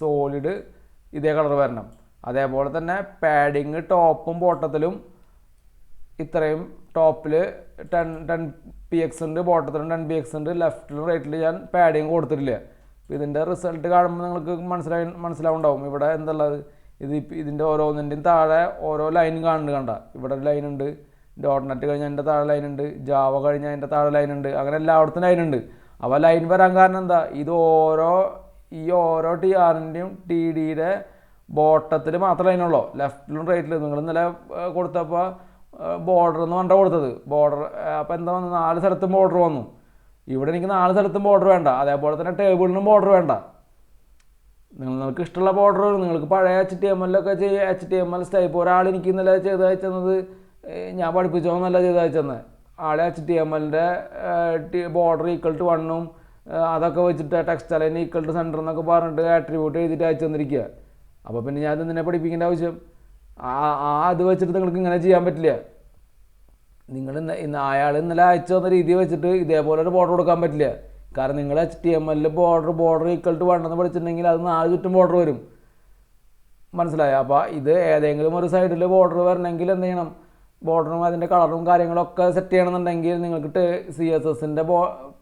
സോളിഡ് ഇതേ കളർ വരണം. അതേപോലെ തന്നെ പാഡിങ് ടോപ്പും ബോട്ടത്തിലും ഇത്രയും ടോപ്പിൽ 10px ഉണ്ട്, ബോട്ടത്തിലും 10px ഉണ്ട്, ലെഫ്റ്റിലും റൈറ്റിലും ഞാൻ പാഡിങ് കൊടുത്തിട്ടില്ല. ഇതിൻ്റെ റിസൾട്ട് കാണുമ്പോൾ നിങ്ങൾക്ക് മനസ്സിലാവുണ്ടാവും ഇവിടെ എന്തുള്ളത്. ഇതിൻ്റെ ഓരോന്നിൻ്റെയും താഴെ ഓരോ ലൈൻ കാണുന്നുണ്ട്. കണ്ട ഇവിടെ ഒരു ലൈൻ ഉണ്ട്, .NET കഴിഞ്ഞാൽ അതിൻ്റെ താഴെ ലൈൻ ഉണ്ട്, ജാവ കഴിഞ്ഞാൽ അതിൻ്റെ താഴെ ലൈൻ ഉണ്ട്, അങ്ങനെ എല്ലായിടത്തും ലൈൻ ഉണ്ട്. അപ്പോൾ ലൈൻ വരാൻ കാരണം എന്താ? ഇത് ഓരോ TRൻ്റെയും TDയുടെ ബോട്ടത്തിൽ മാത്രമേ ലൈനുള്ളൂ. ലെഫ്റ്റിലും റൈറ്റിലും നിങ്ങൾ ഇന്നലെ കൊടുത്തപ്പോൾ ബോർഡർ എന്ന് പറഞ്ഞാൽ കൊടുത്തത് ബോർഡർ. അപ്പോൾ എന്താ വന്നു? 4 സ്ഥലത്തും ബോർഡർ വന്നു. ഇവിടെ എനിക്ക് 4 സ്ഥലത്തും ബോർഡർ വേണ്ട. അതേപോലെ തന്നെ ടേബിളിനും ബോർഡർ വേണ്ട. നിങ്ങൾക്ക് ഇഷ്ടമുള്ള ബോർഡർ, നിങ്ങൾക്ക് പഴയ HTML HTML ടൈപ്പ് ഒരാൾ എനിക്ക് ഇന്നലെ ചെയ്ത് അയച്ചത് ഞാൻ പഠിപ്പിച്ചോന്നല്ല ചെയ്ത് അയച്ചെന്ന്. ആളെ HTMLൻ്റെ ബോർഡർ =1 അതൊക്കെ വെച്ചിട്ട് ടെക്സ്റ്റ് അലൈൻ =സെൻറ്റർ എന്നൊക്കെ പറഞ്ഞിട്ട് ആട്രിബ്യൂട്ട് എഴുതിയിട്ട് അയച്ചു തന്നിരിക്കുക. അപ്പോൾ പിന്നെ ഞാൻ ഇതിനെ പഠിപ്പിക്കേണ്ട ആവശ്യം? അത് വെച്ചിട്ട് നിങ്ങൾക്ക് ഇങ്ങനെ ചെയ്യാൻ പറ്റില്ല. നിങ്ങൾ അയാൾ ഇന്നലെ അയച്ചു തന്ന രീതി വെച്ചിട്ട് ഇതേപോലെ ഒരു ബോർഡർ കൊടുക്കാൻ പറ്റില്ല. കാരണം നിങ്ങൾ HTML ബോർഡർ ഈക്വൽ ടു 1 എന്ന് പഠിച്ചിട്ടുണ്ടെങ്കിൽ അത് 4 ചുറ്റും ബോർഡർ വരും. മനസ്സിലായോ? അപ്പോൾ ഇത് ഏതെങ്കിലും ഒരു സൈഡിൽ ബോർഡർ വരണമെങ്കിൽ എന്ത് ചെയ്യണം? ബോർഡറും അതിൻ്റെ കളറും കാര്യങ്ങളൊക്കെ സെറ്റ് ചെയ്യണമെന്നുണ്ടെങ്കിൽ നിങ്ങൾക്ക് CSSൻ്റെ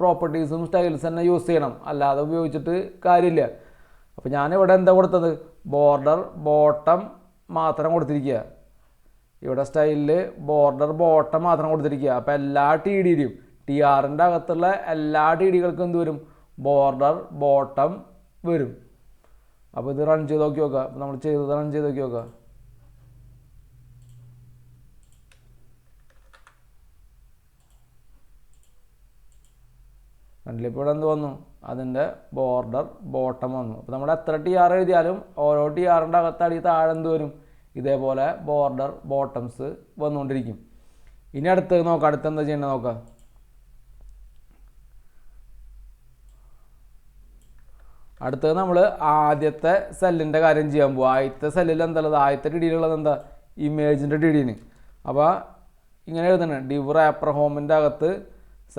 പ്രോപ്പർട്ടീസും സ്റ്റൈൽസ് തന്നെ യൂസ് ചെയ്യണം. അല്ലാതെ ഉപയോഗിച്ചിട്ട് കാര്യമില്ല. അപ്പോൾ ഞാനിവിടെ എന്താ കൊടുത്തത്? ബോർഡർ ബോട്ടം മാത്രം കൊടുത്തിരിക്കുക. ഇവിടെ സ്റ്റൈലിൽ ബോർഡർ ബോട്ടം മാത്രം കൊടുത്തിരിക്കുക. അപ്പോൾ എല്ലാ TDയിലും TRൻ്റെ അകത്തുള്ള എല്ലാ TDകൾക്കും എന്ത് വരും? ബോർഡർ ബോട്ടം വരും. അപ്പോൾ ഇത് റൺ ചെയ്ത് നോക്കി നോക്കുക. അപ്പോൾ നമ്മൾ ചെയ്തത് റൺ ചെയ്ത് നോക്കി നോക്കുക. രണ്ടിലിപ്പോൾ ഇവിടെ എന്ത് വന്നു? അതിൻ്റെ ബോർഡർ ബോട്ടം വന്നു. അപ്പോൾ നമ്മൾ എത്ര TR എഴുതിയാലും ഓരോ TRൻ്റെ അകത്തടി താഴെ എന്ത് വരും? ഇതേപോലെ ബോർഡർ ബോട്ടംസ് വന്നുകൊണ്ടിരിക്കും. ഇനി അടുത്തത് നോക്കാം. അടുത്ത് എന്താ ചെയ്യേണ്ടത് നോക്കാം. അടുത്തത് നമ്മൾ ആദ്യത്തെ സെല്ലിൻ്റെ കാര്യം ചെയ്യാൻ പോകും. ആദ്യത്തെ സെല്ലിൽ എന്താണുള്ളത്? ആദ്യത്തെ TDയിലുള്ളത് എന്താ? ഇമേജിൻ്റെ TDന്. അപ്പോൾ ഇങ്ങനെ എഴുതണം. ഡിവ് റാപ്പർ ഹോമിൻ്റെ അകത്ത്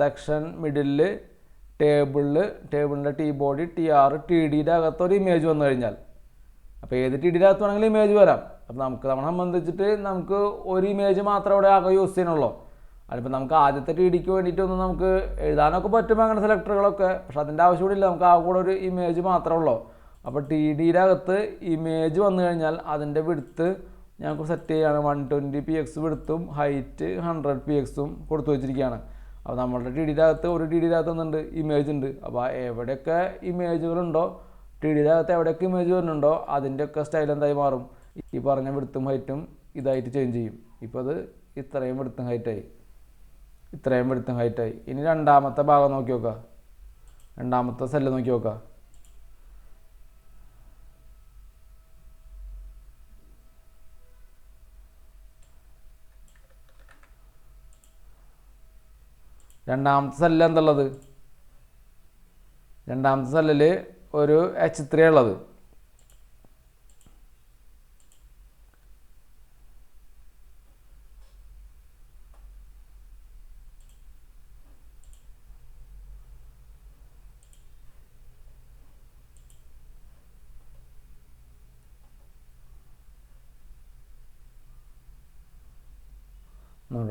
സെക്ഷൻ മിഡിലിൽ ടേബിളിൻ്റെ T ബോഡി TR TDയുടെ അകത്ത് ഒരു ഇമേജ് വന്നു കഴിഞ്ഞാൽ, അപ്പോൾ ഏത് TDയുടെ അകത്ത് വേണമെങ്കിലും ഇമേജ് വരാം. അപ്പോൾ നമ്മളെ സംബന്ധിച്ചിട്ട് നമുക്ക് ഒരു ഇമേജ് മാത്രമേ ഇവിടെ ആകെ യൂസ് ചെയ്യണുള്ളൂ. അതിപ്പോൾ നമുക്ക് ആദ്യത്തെ TDക്ക് വേണ്ടിയിട്ടൊന്നും നമുക്ക് എഴുതാനൊക്കെ പറ്റും അങ്ങനെ സെലക്ടറുകളൊക്കെ. പക്ഷെ അതിൻ്റെ ആവശ്യം കൂടി ഇല്ല. നമുക്ക് ആ കൂടെ ഒരു ഇമേജ് മാത്രമേ ഉള്ളൂ. അപ്പോൾ TDയുടെ അകത്ത് ഇമേജ് വന്നു കഴിഞ്ഞാൽ അതിൻ്റെ വിഡ്ത്ത് ഞങ്ങൾക്ക് സെറ്റ് ചെയ്യുകയാണ്. 120px വിഡ്ത്തും ഹൈറ്റ് 100px കൊടുത്തു വെച്ചിരിക്കുകയാണ്. അപ്പോൾ നമ്മളുടെ TDയുടെ അകത്ത് ഒരു TDയുടെ അകത്ത് എന്തുണ്ട്? ഇമേജ് ഉണ്ട്. അപ്പോൾ എവിടെയൊക്കെ ഇമേജുകളുണ്ടോ, TDയുടെ അകത്ത് എവിടെയൊക്കെ ഇമേജ് വരുന്നുണ്ടോ അതിൻ്റെയൊക്കെ സ്റ്റൈൽ എന്തായി മാറും? ഈ പറഞ്ഞ വിഡ്ത്തും ഹൈറ്റും ഇതായിട്ട് ചേഞ്ച് ചെയ്യും. ഇപ്പോൾ അത് ഇത്രയും വിഡ്ത്തും ഹൈറ്റായി, ഇത്രയും വിഡ്ത്തും ഹൈറ്റായി. ഇനി രണ്ടാമത്തെ ഭാഗം നോക്കി നോക്കുക. രണ്ടാമത്തെ സെല്ല് നോക്കി നോക്കുക. രണ്ടാമത്തെ സെല്ലിൽ എന്തുള്ളത്? രണ്ടാമത്തെ സെല്ലിൽ ഒരു H3 ഉള്ളത്.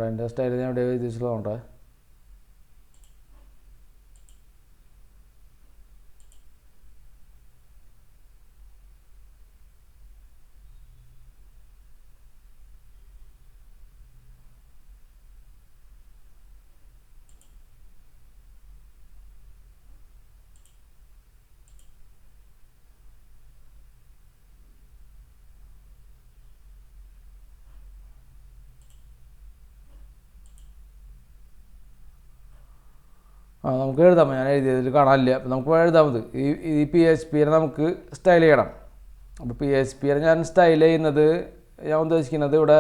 അതിൻ്റെ സ്റ്റൈൽ ഞാൻ എവിടെ എഴുതിച്ചിട്ടുണ്ടോ? നമുക്ക് എഴുതാം. ഞാൻ എഴുതിയതിൽ കാണാനില്ല. അപ്പോൾ നമുക്ക് എഴുതാം. ഇത് ഈ PHPനെ നമുക്ക് സ്റ്റൈൽ ചെയ്യണം. അപ്പോൾ PHPനെ ഞാൻ സ്റ്റൈൽ ചെയ്യുന്നത്, ഞാൻ ഉദ്ദേശിക്കുന്നത് ഇവിടെ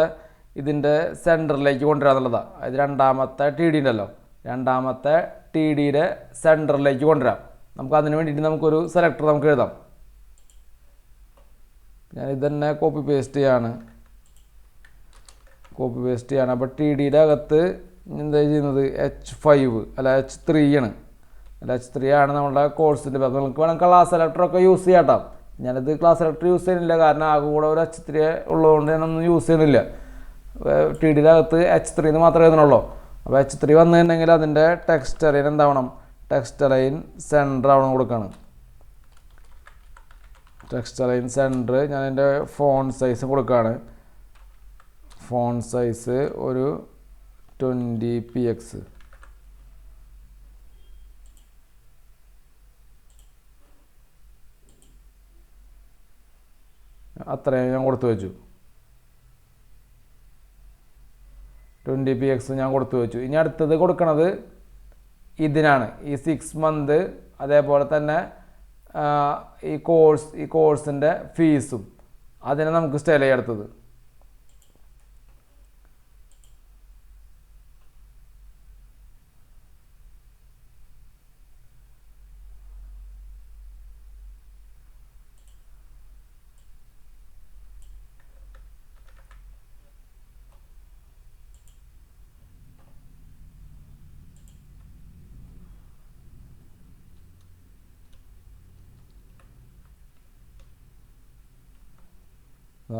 ഇതിൻ്റെ സെൻറ്ററിലേക്ക് കൊണ്ടുവരാന്നുള്ളതാണ്. അതായത് രണ്ടാമത്തെ TD ഉണ്ടല്ലോ, രണ്ടാമത്തെ TDയുടെ സെൻറ്ററിലേക്ക് കൊണ്ടുവരാം. നമുക്ക് അതിന് വേണ്ടിയിട്ട് നമുക്കൊരു സെലക്ടർ നമുക്ക് എഴുതാം. ഞാൻ ഇതന്നെ കോപ്പി പേസ്റ്റ് ചെയ്യാണ്. അപ്പോൾ TDയുടെ അകത്ത് എന്താ ചെയ്യുന്നത്? H5 അല്ല H3 ആണ്. അല്ല H3 ആണ് നമ്മുടെ കോഴ്സിൻ്റെ. അപ്പോൾ നിങ്ങൾക്ക് വേണം ക്ലാസ് സെലക്ടറൊക്കെ യൂസ് ചെയ്യാം കേട്ടോ. ഞാനിത് ക്ലാസ് സെലക്ടർ യൂസ് ചെയ്യുന്നില്ല, കാരണം ആകെ കൂടെ ഒരു H3 ഉള്ളതുകൊണ്ട് ഞാനൊന്നും യൂസ് ചെയ്യുന്നില്ല. TDയുടെ അകത്ത് H3 എന്ന് മാത്രമേ എഴുതണുള്ളൂ. അപ്പോൾ H3 വന്നിട്ടുണ്ടെങ്കിൽ അതിൻ്റെ ടെക്സ്റ്റ് അലൈൻ എന്താവണം? ടെക്സ്റ്റ് അലൈൻ സെൻറ്റർ ആവണം കൊടുക്കുകയാണ്. Text align center. ഞാൻ എൻ്റെ ഫോൺ സൈസ് കൊടുക്കുകയാണ്. ഫോൺ സൈസ് ഒരു 20px. അത്രയും ഞാൻ കൊടുത്തു വെച്ചു. 20px ഞാൻ കൊടുത്തു വെച്ചു. ഇനി അടുത്തത് കൊടുക്കണത് ഇതിനാണ്. ഈ 6 മന്ത് അതേപോലെ തന്നെ ഈ കോഴ്സിൻ്റെ ഫീസും അതിനെ നമുക്ക് സ്റ്റൈൽ ചെയ്യാം. അടുത്തത്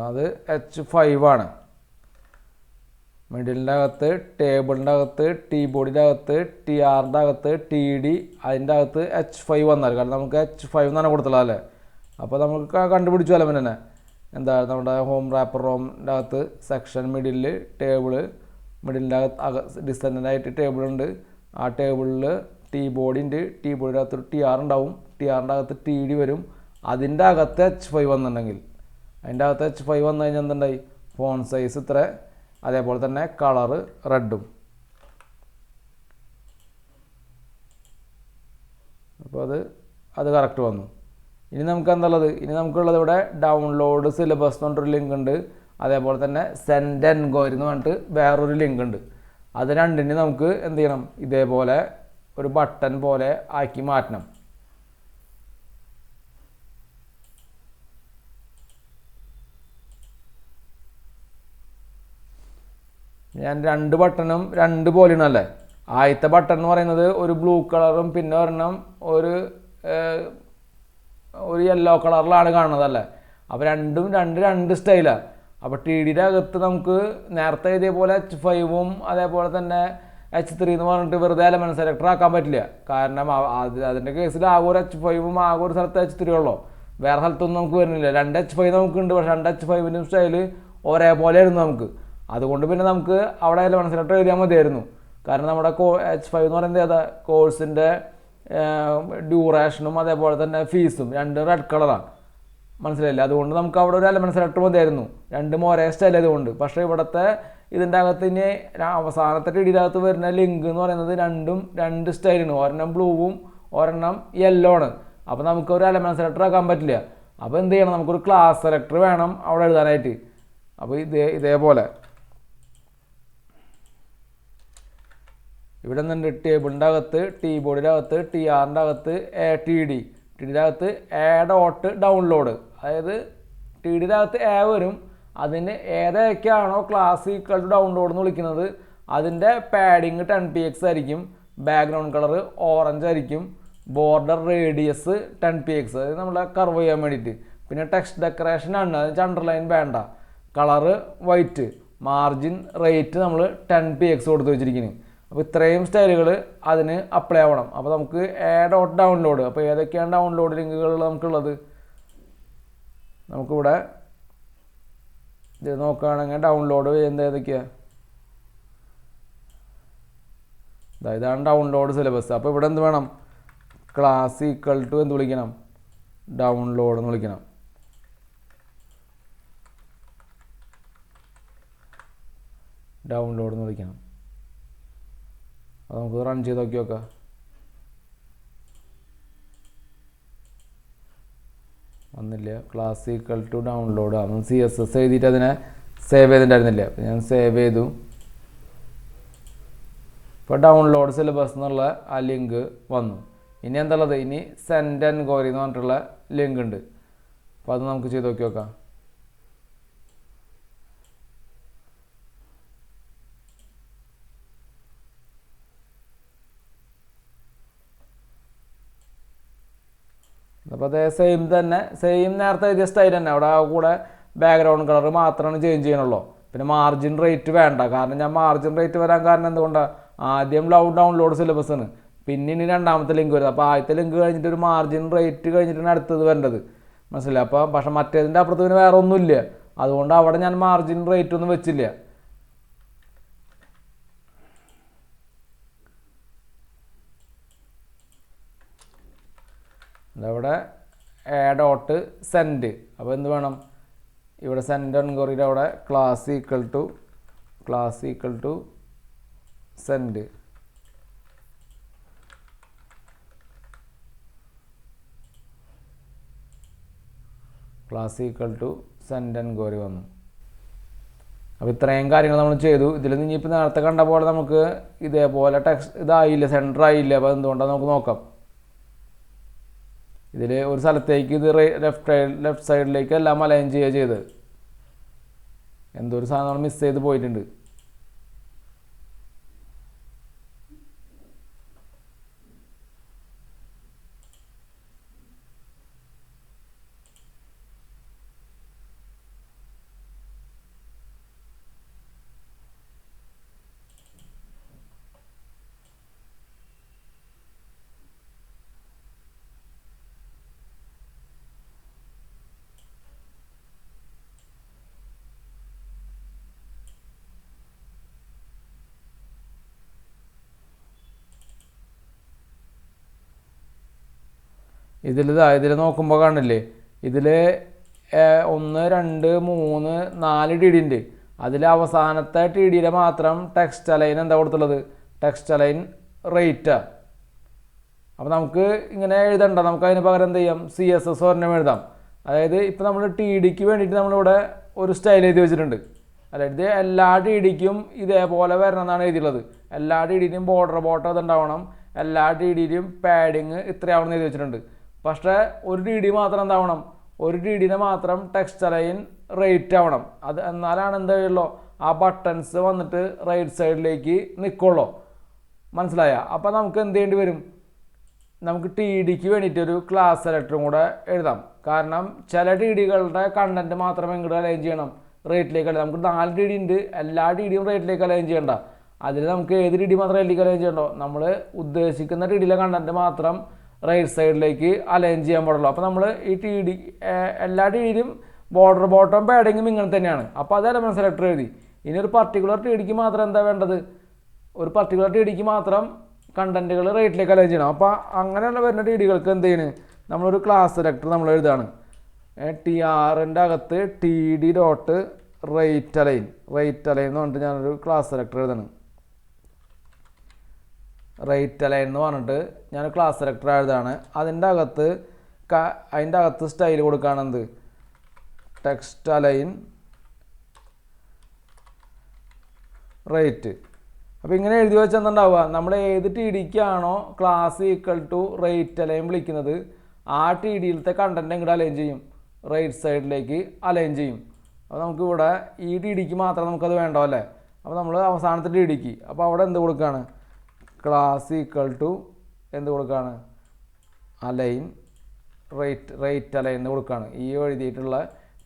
അത് H5 ആണ്. മിഡിലിൻ്റെ അകത്ത്, ടേബിളിൻ്റെ അകത്ത്, ടീ ബോർഡിൻ്റെ അകത്ത്, TRൻ്റെ അകത്ത്, TD, അതിൻ്റെ അകത്ത് H5 വന്നാൽ, കാരണം നമുക്ക് H5 എന്നാണ് കൊടുത്തുള്ളത് അല്ലേ. അപ്പോൾ നമുക്ക് കണ്ടുപിടിച്ചു അല്ല പിന്നെ എന്താ നമ്മുടെ ഹോം റാപ്പർ റോമിൻ്റെ അകത്ത് സെക്ഷൻ മിഡിലിൽ ടേബിള്, മിഡിലിൻ്റെ അകത്ത് ഡിസെൻഡൻ്റായിട്ട് ടേബിളുണ്ട്. ആ ടേബിളിൽ ടീ ബോർഡ് ഉണ്ട്. ടീ ബോർഡിൻ്റെ അകത്ത് TR ഉണ്ടാവും. TRൻ്റെ അകത്ത് TD വരും. അതിൻ്റെ അകത്ത് H5 വന്നിട്ടുണ്ടെങ്കിൽ, അതിൻ്റെ അകത്ത് H5 വന്നു കഴിഞ്ഞാൽ എന്തുണ്ടായി, ഫോൺ സൈസ് ഇത്ര, അതേപോലെ തന്നെ കളറ് റെഡും. അപ്പോൾ അത് കറക്റ്റ് വന്നു. ഇനി നമുക്ക് എന്തുള്ളത്, ഇനി നമുക്കുള്ളത് ഇവിടെ ഡൗൺലോഡ് സിലബസ് എന്ന് പറഞ്ഞൊരു ലിങ്ക് ഉണ്ട്. അതേപോലെ തന്നെ സെൻഡ് എൻക്വയറി എന്ന് പറഞ്ഞിട്ട് വേറൊരു ലിങ്ക് ഉണ്ട്. അത് രണ്ടിന് നമുക്ക് എന്ത് ചെയ്യണം, ഇതേപോലെ ഒരു ബട്ടൺ പോലെ ആക്കി മാറ്റണം. ഞാൻ രണ്ട് ബട്ടണും രണ്ട് പോലെയാണ് അല്ലേ. ആദ്യത്തെ ബട്ടൺ എന്ന് പറയുന്നത് ഒരു ബ്ലൂ കളറും പിന്നെ ഒരെണ്ണം ഒരു യെല്ലോ കളറിലാണ് കാണുന്നത് അല്ലേ. അപ്പോൾ രണ്ടും രണ്ട് സ്റ്റൈലാണ്. അപ്പോൾ TDയുടെ അകത്ത് നമുക്ക് നേരത്തെ ഇതേപോലെ H5ഉം അതേപോലെ തന്നെ H3 എന്ന് പറഞ്ഞിട്ട് വെറുതെ എലമെന്റ് സെലക്ടർ ആക്കാൻ പറ്റില്ല. കാരണം അതിൻ്റെ കേസിൽ ആകെ ഒരു H5ഉം ആകെ ഒരു സ്ഥലത്ത് H3 ഉള്ളൂ, വേറെ സ്ഥലത്തൊന്നും നമുക്ക് വരുന്നില്ല. രണ്ട് H5 നമുക്കുണ്ട്, പക്ഷേ രണ്ട് H5ൻ്റെയും സ്റ്റൈല് ഒരേപോലെ ആയിരുന്നു നമുക്ക്. അതുകൊണ്ട് പിന്നെ നമുക്ക് അവിടെ എലമെന്റ് സെലക്ടർ എഴുതിയാൽ മതിയായിരുന്നു. കാരണം നമ്മുടെ H5 എന്ന് പറയുന്നത് ഏതാ, കോഴ്സിൻ്റെ ഡ്യൂറേഷനും അതേപോലെ തന്നെ ഫീസും രണ്ട് റെഡ് കളറാണ്, മനസ്സിലായില്ല. അതുകൊണ്ട് നമുക്ക് അവിടെ ഒരു എലമെന്റ് സെലക്ടർ മതിയായിരുന്നു, രണ്ടും ഒരേ സ്റ്റൈൽ ആയതുകൊണ്ട്. പക്ഷേ ഇവിടുത്തെ ഇതിൻ്റെ അകത്ത് ഇനി അവസാനത്തെ TDയുടെ അകത്ത് വരുന്ന ലിങ്ക് എന്ന് പറയുന്നത് രണ്ടും രണ്ട് സ്റ്റൈലാണ്, ഒരെണ്ണം ബ്ലൂവും ഒരെണ്ണം യെല്ലോ ആണ്. അപ്പോൾ നമുക്ക് ഒരു എലമെന്റ് സെലക്ടർ ആക്കാൻ പറ്റില്ല. അപ്പോൾ എന്ത് ചെയ്യണം, നമുക്കൊരു ക്ലാസ് സെലക്ടർ വേണം അവിടെ എഴുതാനായിട്ട്. അപ്പോൾ ഇതേപോലെ ഇവിടെ നിന്നുണ്ട് ടേബിളിൻ്റെ അകത്ത്, ടീ ബോർഡിൻ്റെ അകത്ത്, TRൻ്റെ അകത്ത് TDയുടെ അകത്ത് ഡോട്ട് ഡൗൺലോഡ്, അതായത് TDയുടെ അകത്ത് വരും. അതിന് ഏതൊക്കെയാണോ ക്ലാസ് ഈക്വൽ ടു ഡൗൺലോഡ് എന്ന് വിളിക്കുന്നത് അതിൻ്റെ പാഡിങ് 10px ആയിരിക്കും, ബാക്ക്ഗ്രൗണ്ട് കളർ ഓറഞ്ച് ആയിരിക്കും, ബോർഡർ റേഡിയസ് 10px, അതായത് നമ്മളെ കർവ് ചെയ്യാൻ വേണ്ടിയിട്ട്. പിന്നെ ടെക്സ്റ്റ് ഡെക്കറേഷൻ ആണ്, അതിന് അണ്ടർലൈൻ വേണ്ട, കളറ് വൈറ്റ്, മാർജിൻ റേറ്റ് നമ്മൾ 10px കൊടുത്ത് വെച്ചിരിക്കുന്നത്. അപ്പോൾ ഇത്രയും സ്റ്റൈലുകൾ അതിന് അപ്ലൈ ആവണം. അപ്പോൾ നമുക്ക് ഡോട്ട് ഡൗൺലോഡ്, അപ്പോൾ ഏതൊക്കെയാണ് ഡൗൺലോഡ് ലിങ്കുകൾ നമുക്കുള്ളത്, നമുക്കിവിടെ ഇത് നോക്കുകയാണെങ്കിൽ ഡൗൺലോഡ് ചെയ്യുന്നത് ഏതൊക്കെയാണ്, ഇതാണ് ഡൗൺലോഡ് സിലബസ്. അപ്പോൾ ഇവിടെ എന്ത് വേണം, ക്ലാസ് ഈക്വൽ ടു എന്ത് വിളിക്കണം, ഡൗൺലോഡ് എന്ന് വിളിക്കണം. ഡൗൺലോഡ് എന്ന് വിളിക്കണം. അത് നമുക്ക് റൺ ചെയ്ത് നോക്കാം. വന്നില്ല, ക്ലാസ് ഈക്വൽ ടു ഡൗൺലോഡ് ആണ്. CSS എഴുതിയിട്ട് അതിനെ സേവ് ചെയ്തിട്ടുണ്ടായിരുന്നില്ല, ഞാൻ സേവ് ചെയ്തു. ഇപ്പോൾ ഡൗൺലോഡ് സിലബസ് എന്നുള്ള ആ ലിങ്ക് വന്നു. ഇനി എന്താണുള്ളത്, ഇനി സെൻഡ് എൻക്വയറി എന്ന് പറഞ്ഞിട്ടുള്ള ലിങ്ക് ഉണ്ട്. അപ്പോൾ അത് നമുക്ക് ചെയ്ത് നോക്കാം. അപ്പോൾ അതേ സെയിം നേരത്തെ എഴുതിയ സ്റ്റൈൽ തന്നെ, അവിടെ കൂടെ ബാക്ക്ഗ്രൗണ്ട് കളർ മാത്രമാണ് ചേഞ്ച് ചെയ്യണുള്ളൂ. പിന്നെ മാർജിൻ റേറ്റ് വേണ്ട, കാരണം ഞാൻ മാർജിൻ റേറ്റ് വരാൻ കാരണം എന്തുകൊണ്ടാണ്, ആദ്യം ഡൗൺലോഡ് സിലബസ് ആണ്, പിന്നെ ഇനി രണ്ടാമത്തെ ലിങ്ക് വരും. അപ്പോൾ ആദ്യത്തെ ലിങ്ക് കഴിഞ്ഞിട്ട് ഒരു മാർജിൻ റേറ്റ് കഴിഞ്ഞിട്ടാണ് അടുത്തത് വരേണ്ടത്, മനസ്സിലായി. അപ്പോൾ പക്ഷേ മറ്റേതിൻ്റെ അപ്പുറത്ത് പിന്നെ വേറെ ഒന്നുമില്ല, അതുകൊണ്ട് അവിടെ ഞാൻ മാർജിൻ റേറ്റ് ഒന്നും വെച്ചില്ല. അവിടെ ഡോട്ട് സെൻഡ്, അപ്പോൾ എന്ത് വേണം, ഇവിടെ സെൻഡ് എൻക്വയറിയുടെ അവിടെ class equal to send, class equal to send enquiry വന്നു. അപ്പോൾ ഇത്രയും കാര്യങ്ങൾ നമ്മൾ ചെയ്തു. ഇതിൽ നിന്ന് ഇപ്പോൾ നേരത്തെ കണ്ട പോലെ നമുക്ക് ഇതേപോലെ ടെക്സ്റ്റ് ഇതായില്ല, സെൻറ്റർ ആയില്ല. അപ്പോൾ എന്തുകൊണ്ടാണ് നമുക്ക് നോക്കാം. ഇതിൽ ഒരു സ്ഥലത്തേക്ക് ഇത് ലെഫ്റ്റ് സൈഡിലേക്ക് എല്ലാം അലൈൻ ചെയ്യുക ചെയ്ത്, എന്തോ ഒരു സാധനം മിസ് ചെയ്ത് പോയിട്ടുണ്ട്. ഇതിൽ നോക്കുമ്പോൾ കാണില്ലേ, ഇതിൽ 1 2 3 4 ടി ഡി ഉണ്ട്. അതിൽ അവസാനത്തെ ടി ഡിയിലെ മാത്രം ടെക്സ്റ്റ് അലൈൻ എന്താ കൊടുത്തുള്ളത്, ടെക്സ്റ്റ് അലൈൻ റേറ്റാണ്. അപ്പോൾ നമുക്ക് ഇങ്ങനെ എഴുതണ്ട, നമുക്ക് അതിന് പകരം എന്ത് ചെയ്യാം, CSS ഒരെണ്ണം എഴുതാം. അതായത് ഇപ്പോൾ നമ്മൾ ടി ഡിക്ക് വേണ്ടിയിട്ട് നമ്മളിവിടെ ഒരു സ്റ്റൈൽ എഴുതി വെച്ചിട്ടുണ്ട്. അതായത് എല്ലാ ടി ഡിക്കും ഇതേപോലെ വരണം എന്നാണ് എഴുതിയുള്ളത്. എല്ലാ ടി ഡിയിലും ബോർഡർ ബോട്ടം ഇതുണ്ടാവണം, എല്ലാ ടി ഡിയിലും പാഡിങ് ഇത്രയാവണം എന്ന് എഴുതി വെച്ചിട്ടുണ്ട്. പക്ഷേ ഒരു ടി ഡി മാത്രം എന്താവണം, ഒരു ടി ഡിനെ മാത്രം ടെക്സ്റ്റ് അലൈൻ റേറ്റ് ആവണം. അത് എന്നാലാണ് എന്താ ചെയ്യുള്ളൂ, ആ ബട്ടൺസ് വന്നിട്ട് റൈറ്റ് സൈഡിലേക്ക് നിൽക്കുള്ളൂ. മനസ്സിലായ? അപ്പോൾ നമുക്ക് എന്ത് ചെയ്യേണ്ടി വരും, നമുക്ക് ടി ഡിക്ക് വേണ്ടിയിട്ടൊരു ക്ലാസ് സെലക്ടറും കൂടെ എഴുതാം. കാരണം ചില ടി ഡികളുടെ കണ്ടൻറ്റ് മാത്രം എങ്ങോട്ട് അലൈൻ ചെയ്യണം, റേറ്റിലേക്ക് അല്ല. നമുക്ക് 4 ടി ഡി ഉണ്ട്, എല്ലാ ടി ഡിയും റേറ്റിലേക്ക് അലൈൻ ചെയ്യണ്ട. അതിൽ നമുക്ക് ഏത് ടി ഡി മാത്രം റേറ്റിലേക്ക് അലൈൻ ചെയ്യണ്ടോ, നമ്മൾ ഉദ്ദേശിക്കുന്ന ടി ഡിയിലെ കണ്ടൻറ്റ് മാത്രം റൈറ്റ് സൈഡിലേക്ക് അലൈൻ ചെയ്യാൻ പാടുള്ളൂ. അപ്പോൾ നമ്മൾ ഈ ടി ഡി എല്ലാ ടി ഡിയിലും ബോർഡർ ബോട്ടം പാഡിങ്ങും ഇങ്ങനെ തന്നെയാണ്. അപ്പോൾ അത് എലമെന്റ് സെലക്ടർ എഴുതി. ഇനി ഒരു പർട്ടിക്കുലർ ടി ഡിക്ക് മാത്രം എന്താ വേണ്ടത്, ഒരു പർട്ടിക്കുലർ ടി ഡിക്ക് മാത്രം കണ്ടൻറ്റുകൾ റേറ്റിലേക്ക് അലൈൻ ചെയ്യണം. അപ്പോൾ അങ്ങനെയുള്ള വരുന്ന ടി ഡികൾക്ക് എന്ത് ചെയ്യണം, നമ്മളൊരു ക്ലാസ് സെലക്ടർ നമ്മൾ എഴുതാണ്. TRൻ്റെ അകത്ത് TD ഡോട്ട് റേറ്റ് അലൈൻ എന്ന് പറഞ്ഞിട്ട് ഞാനൊരു ക്ലാസ് സെലക്ടർ എഴുതണം. റേറ്റ് അലൈൻ എന്ന് പറഞ്ഞിട്ട് ഞാൻ ക്ലാസ് സെലക്ടർ എഴുതാണ്. അതിൻ്റെ അകത്ത് സ്റ്റൈൽ കൊടുക്കുകയാണെന്ത്, ടെക്സ്റ്റ് അലൈൻ റേറ്റ്. അപ്പോൾ ഇങ്ങനെ എഴുതി വെച്ചാൽ എന്തുണ്ടാവുക, നമ്മൾ ഏത് ടി ഡിക്കാണോ class equal to right align വിളിക്കുന്നത്, ആ ടി ഡിയിലത്തെ കണ്ടൻറ്റ് എങ്ങോട്ട് അലൈൻ ചെയ്യും, റൈറ്റ് സൈഡിലേക്ക് അലൈൻ ചെയ്യും. അപ്പോൾ നമുക്കിവിടെ ഈ ടി ഡിക്ക് മാത്രം നമുക്കത് വേണ്ടോ അല്ലേ. അപ്പോൾ നമ്മൾ അവസാനത്തെ ടി ഡിക്ക്, അപ്പോൾ അവിടെ എന്ത് കൊടുക്കുകയാണ്, ക്ലാസ് ഈക്വൽ ടു എന്ത് കൊടുക്കുകയാണ്, അലൈൻ റേറ്റ് അലൈൻ എന്ന് കൊടുക്കുകയാണ്. ഈ എഴുതിയിട്ടുള്ള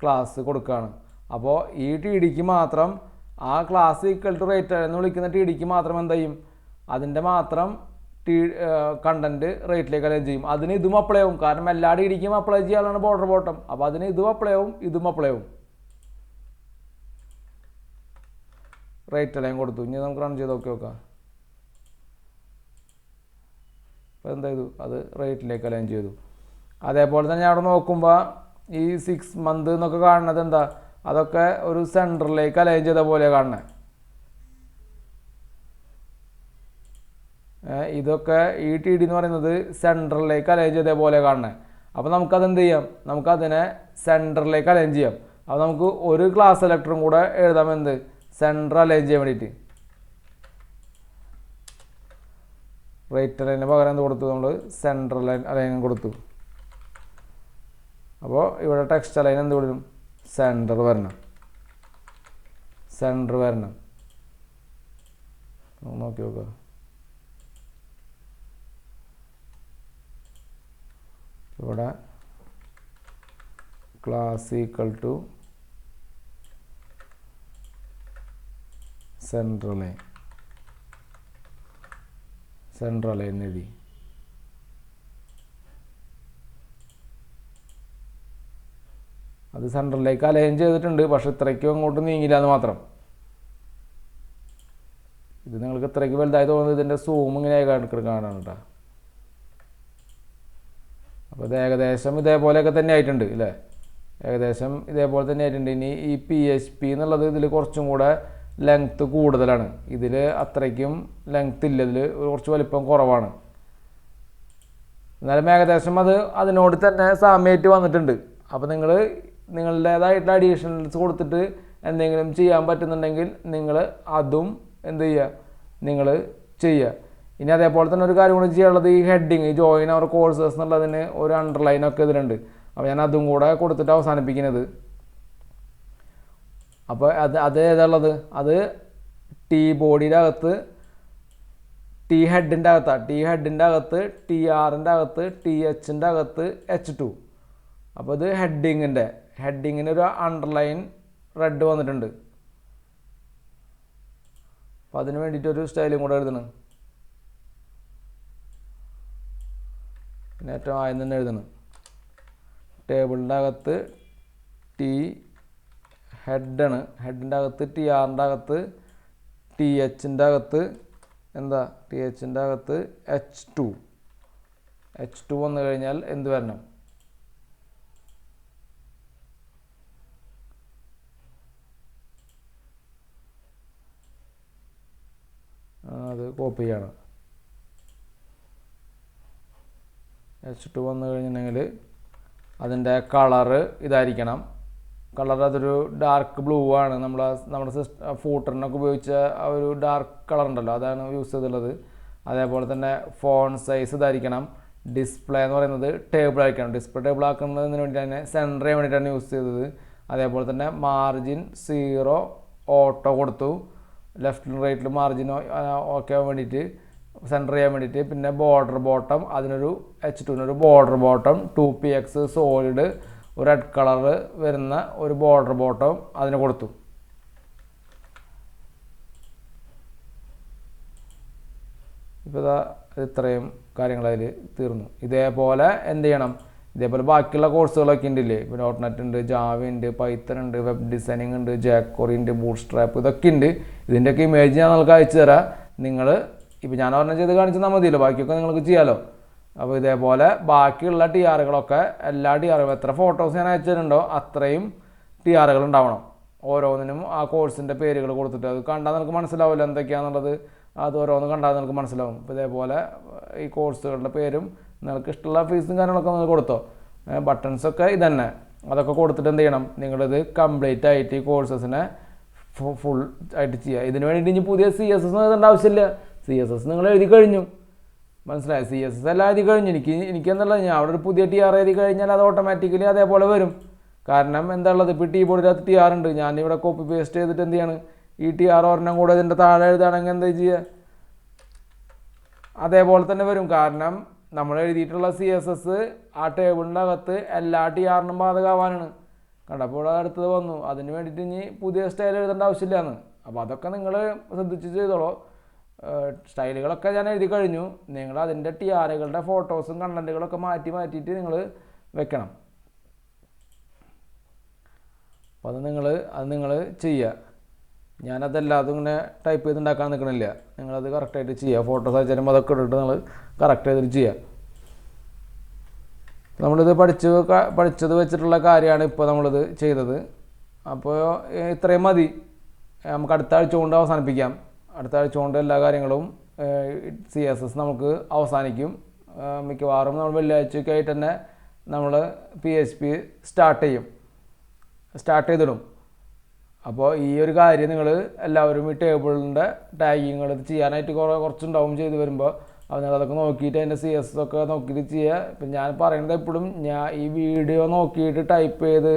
ക്ലാസ് കൊടുക്കുകയാണ്. അപ്പോൾ ഈ ടി ഡിക്ക് മാത്രം ആ ക്ലാസ് ഈക്വൽ ടു റേറ്റ് എന്ന് വിളിക്കുന്ന ടി ഡിക്ക് മാത്രം എന്ത് ചെയ്യും, അതിൻ്റെ മാത്രം കണ്ടൻറ്റ് റേറ്റിലേക്ക് അലൈൻ ചെയ്യും. അതിന് ഇതും അപ്ലൈ ആവും. കാരണം എല്ലാ ടി ഡിക്കും അപ്ലൈ ചെയ്യാനാണ് ബോർഡർ ബോട്ടം. അപ്പോൾ അതിന് ഇതും അപ്ലൈ ആവും, ഇതും അപ്ലൈ ആവും. റേറ്റ് അലൈൻ കൊടുത്തു. ഇനി നമുക്ക് റൺ ചെയ്ത് നോക്കാം. അപ്പോൾ എന്ത് ചെയ്തു, അത് റേറ്റിലേക്ക് അലൈൻ ചെയ്തു. അതേപോലെ തന്നെ അവിടെ നോക്കുമ്പോൾ ഈ 6 month എന്നൊക്കെ കാണുന്നത് എന്താ, അതൊക്കെ ഒരു സെൻറ്ററിലേക്ക് അലൈൻ ചെയ്ത പോലെ കാണണേ. ഇതൊക്കെ ഈ ടി ഡി എന്ന് പറയുന്നത് സെൻറ്ററിലേക്ക് അലൈൻ ചെയ്ത പോലെ കാണണേ. അപ്പോൾ നമുക്കതെന്ത് ചെയ്യാം, നമുക്കതിനെ സെൻറ്ററിലേക്ക് അലൈൻ ചെയ്യാം. അപ്പോൾ നമുക്ക് ഒരു ക്ലാസ് സെലക്ടറും കൂടെ എഴുതാം, എന്ത്, സെൻറ്റർ അലൈൻ ചെയ്യാൻ വേണ്ടിയിട്ട്. റൈറ്റ് അലൈന് പകരം എന്ത് കൊടുത്തു, നമ്മൾ സെൻറ്റർ അലൈൻ കൊടുത്തു. അപ്പോൾ ഇവിടെ ടെക്സ്റ്റ് അലൈൻ എന്ത് കൊടുക്കും, സെൻറ്റർ വരണം. നോക്കി നോക്കുക. ഇവിടെ class equal to central line എഴുതി. അത് സെൻട്രലിലേക്ക് അലൈൻ ചെയ്തിട്ടുണ്ട്, പക്ഷെ ഇത്രയ്ക്കും അങ്ങോട്ട് നീങ്ങില്ല എന്ന് മാത്രം. ഇത് നിങ്ങൾക്ക് ഇത്രയ്ക്ക് വലുതായി തോന്നുന്നത് ഇതിൻ്റെ സൂം ഇങ്ങനെ കാണാണ് കേട്ടോ. അപ്പോൾ ഇത് ഏകദേശം ഇതേപോലെയൊക്കെ തന്നെ ആയിട്ടുണ്ട് അല്ലേ, ഏകദേശം ഇതേപോലെ തന്നെ ആയിട്ടുണ്ട്. ഇനി ഈ PHP എന്നുള്ളത് ഇതിൽ കുറച്ചും കൂടെ ലെങ്ത്ത് കൂടുതലാണ്. ഇതിൽ അത്രയ്ക്കും ലെങ്ത്ത് ഇല്ല, ഇതിൽ കുറച്ച് വലിപ്പം കുറവാണ്. എന്നാലും ഏകദേശം അത് അതിനോട് തന്നെ സാമ്യമായിട്ട് വന്നിട്ടുണ്ട്. അപ്പോൾ നിങ്ങളുടേതായിട്ടുള്ള അഡീഷണൽസ് കൊടുത്തിട്ട് എന്തെങ്കിലും ചെയ്യാൻ പറ്റുന്നുണ്ടെങ്കിൽ നിങ്ങൾ അതും എന്ത് ചെയ്യുക, നിങ്ങൾ ചെയ്യുക. ഇനി അതേപോലെ തന്നെ ഒരു കാര്യം കൂടി ചെയ്യാനുള്ളത്, ഈ ഹെഡിങ് ജോയിൻ അവർ കോഴ്സസ് എന്നുള്ളതിന് ഒരു അണ്ടർലൈനൊക്കെ ഇതിലുണ്ട്. അപ്പോൾ ഞാൻ അതും കൂടെ കൊടുത്തിട്ട് അവസാനിപ്പിക്കുന്നത്. അപ്പോൾ അത് ഏതാണുള്ളത്, അത് ടി ബോഡിയുടെ അകത്ത് ടി ഹെഡിൻ്റെ അകത്താണ്. ടി ഹെഡിൻ്റെ അകത്ത് TRൻ്റെ അകത്ത് THൻ്റെ അകത്ത് H2. അപ്പോൾ ഇത് ഹെഡിങ്ങിനൊരു അണ്ടർലൈൻ റെഡ് വന്നിട്ടുണ്ട്. അപ്പോൾ അതിന് വേണ്ടിയിട്ടൊരു സ്റ്റൈലും കൂടെ എഴുതണം. പിന്നെ ഏറ്റവും ആദ്യം തന്നെ എഴുതണം, ടേബിളിൻ്റെ അകത്ത് ടി ഹെഡാണ്, ഹെഡിൻ്റെ അകത്ത് TRൻ്റെ അകത്ത് THൻ്റെ അകത്ത് എന്താ, THൻ്റെ അകത്ത് H2 വന്നു കഴിഞ്ഞാൽ എന്ത് വരണം? അത് കോപ്പി ചെയ്യണം. H2 വന്നു കഴിഞ്ഞിട്ടുണ്ടെങ്കിൽ അതിൻ്റെ കളറ് ഇതായിരിക്കണം. കളർ അതൊരു ഡാർക്ക് ബ്ലൂ ആണ്. നമ്മുടെ ഫൂട്ടറിനൊക്കെ ഉപയോഗിച്ച ആ ഒരു ഡാർക്ക് കളർ ഉണ്ടല്ലോ, അതാണ് യൂസ് ചെയ്തിട്ടുള്ളത്. അതേപോലെ തന്നെ ഫോൺ സൈസ് ഇതായിരിക്കണം. ഡിസ്പ്ലേ എന്ന് പറയുന്നത് ടേബിൾ ആയിരിക്കണം. ഡിസ്പ്ലേ ടേബിൾ ആക്കുന്നതിന് വേണ്ടി തന്നെ സെൻറ്റർ ചെയ്യാൻ വേണ്ടിയിട്ടാണ് യൂസ് ചെയ്തത്. അതേപോലെ തന്നെ മാർജിൻ 0 ഓട്ടോ കൊടുത്തു. ലെഫ്റ്റിലും റൈറ്റിലും മാർജിൻ ഓക്കെ ആവാൻ വേണ്ടിയിട്ട്, സെൻറ്റർ ചെയ്യാൻ വേണ്ടിയിട്ട്. പിന്നെ ബോർഡർ ബോട്ടം, അതിനൊരു H2 border bottom 2px solid red colour വരുന്ന ഒരു ബോർഡർ ബോട്ടം അതിന് കൊടുത്തു. ഇപ്പോൾ ഇത്രയും കാര്യങ്ങൾ അതിൽ തീർന്നു. ഇതേപോലെ എന്ത് ചെയ്യണം? ഇതേപോലെ ബാക്കിയുള്ള കോഴ്സുകളൊക്കെ ഉണ്ടില്ലേ. ഇപ്പോൾ .NET ഉണ്ട്, ജാവ ഉണ്ട്, പൈത്തൺ ഉണ്ട്, വെബ് ഡിസൈനിങ് ഉണ്ട്, ജാക്വറി ഉണ്ട്, ബൂട്ട് സ്ട്രാപ്പ്, ഇതൊക്കെ ഉണ്ട്. ഇതിൻ്റെയൊക്കെ ഇമേജ് ഞാൻ നിങ്ങൾക്ക് അയച്ചു തരാം. നിങ്ങൾ ഇപ്പോൾ ഞാൻ പറഞ്ഞ ചെയ്ത് കാണിച്ചു തന്നാൽ മതിയല്ലോ, ബാക്കിയൊക്കെ നിങ്ങൾക്ക് ചെയ്യാമല്ലോ. അപ്പോൾ ഇതേപോലെ ബാക്കിയുള്ള TRകളൊക്കെ എല്ലാ TRകളും എത്ര ഫോട്ടോസ് ഞാൻ അയച്ചിട്ടുണ്ടോ അത്രയും TRകൾ ഉണ്ടാവണം. ഓരോന്നിനും ആ കോഴ്സിൻ്റെ പേരുകൾ കൊടുത്തിട്ട് അത് കണ്ടാൽ നിങ്ങൾക്ക് മനസ്സിലാവില്ല എന്തൊക്കെയാണെന്നുള്ളത്. അത് ഓരോന്ന് കണ്ടാൽ നിങ്ങൾക്ക് മനസ്സിലാവും. അപ്പോൾ ഇതേപോലെ ഈ കോഴ്സുകളുടെ പേരും നിങ്ങൾക്ക് ഇഷ്ടമുള്ള ഫീസും കാര്യങ്ങളൊക്കെ നിങ്ങൾ കൊടുത്തോ. ബട്ടൺസൊക്കെ ഇതന്നെ, അതൊക്കെ കൊടുത്തിട്ട് എന്ത് ചെയ്യണം? നിങ്ങളിത് കംപ്ലീറ്റ് ആയിട്ട് ഈ കോഴ്സസിനെ ഫുൾ ആയിട്ട് ചെയ്യുക. ഇതിന് വേണ്ടിയിട്ട് ഇനി പുതിയ CSS എഴുതേണ്ട ആവശ്യമില്ല. CSS നിങ്ങൾ എഴുതി കഴിഞ്ഞു, മനസ്സിലായി. CSS എല്ലാം എഴുതി കഴിഞ്ഞു. എനിക്കെന്നല്ല, ഞാൻ അവിടെ ഒരു പുതിയ TR എഴുതി കഴിഞ്ഞാൽ അത് ഓട്ടോമാറ്റിക്കലി അതേപോലെ വരും. കാരണം എന്താ ഉള്ളത്, ഇപ്പോൾ TBoardനകത്ത് TR ഉണ്ട്. ഞാനിവിടെ കോപ്പി പേസ്റ്റ് ചെയ്തിട്ട് എന്ത് ചെയ്യാണ്? ഈ TR ഒരെണ്ണം കൂടെ ഇതിൻ്റെ താഴെ എഴുതുകയാണെങ്കിൽ എന്താ ചെയ്യുക? അതേപോലെ തന്നെ വരും. കാരണം നമ്മൾ എഴുതിയിട്ടുള്ള CSS ആ ടേബിളിൻ്റെ അകത്ത് എല്ലാ TRനും ബാധകമാവാനാണ്. കണ്ടപ്പോൾ അടുത്തത് വന്നു. അതിന് വേണ്ടിയിട്ട് ഇനി പുതിയ സ്റ്റൈൽ എഴുതേണ്ട ആവശ്യമില്ലാന്ന്. അപ്പോൾ അതൊക്കെ നിങ്ങൾ ശ്രദ്ധിച്ച് ചെയ്തോളൂ. സ്റ്റൈലുകളൊക്കെ ഞാൻ എഴുതി കഴിഞ്ഞു. നിങ്ങൾ അതിൻ്റെ TRകളുടെ ഫോട്ടോസും കണ്ടൻറ്റുകളൊക്കെ മാറ്റിയിട്ട് നിങ്ങൾ വെക്കണം. അപ്പോൾ അത് നിങ്ങൾ ചെയ്യുക. ഞാനതെല്ലാതും ഇങ്ങനെ ടൈപ്പ് ചെയ്തുണ്ടാക്കാൻ നിൽക്കണില്ല. നിങ്ങളത് കറക്റ്റായിട്ട് ചെയ്യുക. ഫോട്ടോസ് അയച്ചു തരുമ്പോൾ അതൊക്കെ ഇട്ടിട്ട് നിങ്ങൾ കറക്റ്റ് ചെയ്തിട്ട് ചെയ്യുക. നമ്മളിത് പഠിച്ചത് വെച്ചിട്ടുള്ള കാര്യമാണ് ഇപ്പോൾ നമ്മളിത് ചെയ്തത്. അപ്പോൾ ഇത്രയും മതി. നമുക്ക് അടുത്ത ആഴ്ച കൊണ്ട് അവസാനിപ്പിക്കാം. അടുത്ത ആഴ്ച കൊണ്ട് എല്ലാ കാര്യങ്ങളും CSS നമുക്ക് അവസാനിക്കും. മിക്കവാറും നമ്മൾ വെള്ളിയാഴ്ചയൊക്കെ ആയിട്ട് തന്നെ നമ്മൾ PHP സ്റ്റാർട്ട് ചെയ്തിടും. അപ്പോൾ ഈ ഒരു കാര്യം നിങ്ങൾ എല്ലാവരും ഈ ടേബിളിൻ്റെ ടാഗിങ്ങൾ ഇത് ചെയ്യാനായിട്ട് കുറച്ചുണ്ടാവും ചെയ്ത് വരുമ്പോൾ. അപ്പോൾ നിങ്ങളതൊക്കെ നോക്കിയിട്ട് അതിൻ്റെ CSS ഒക്കെ നോക്കിയിട്ട് ചെയ്യുക. ഇപ്പം ഞാൻ പറയുന്നത് എപ്പോഴും ഈ വീഡിയോ നോക്കിയിട്ട് ടൈപ്പ് ചെയ്ത്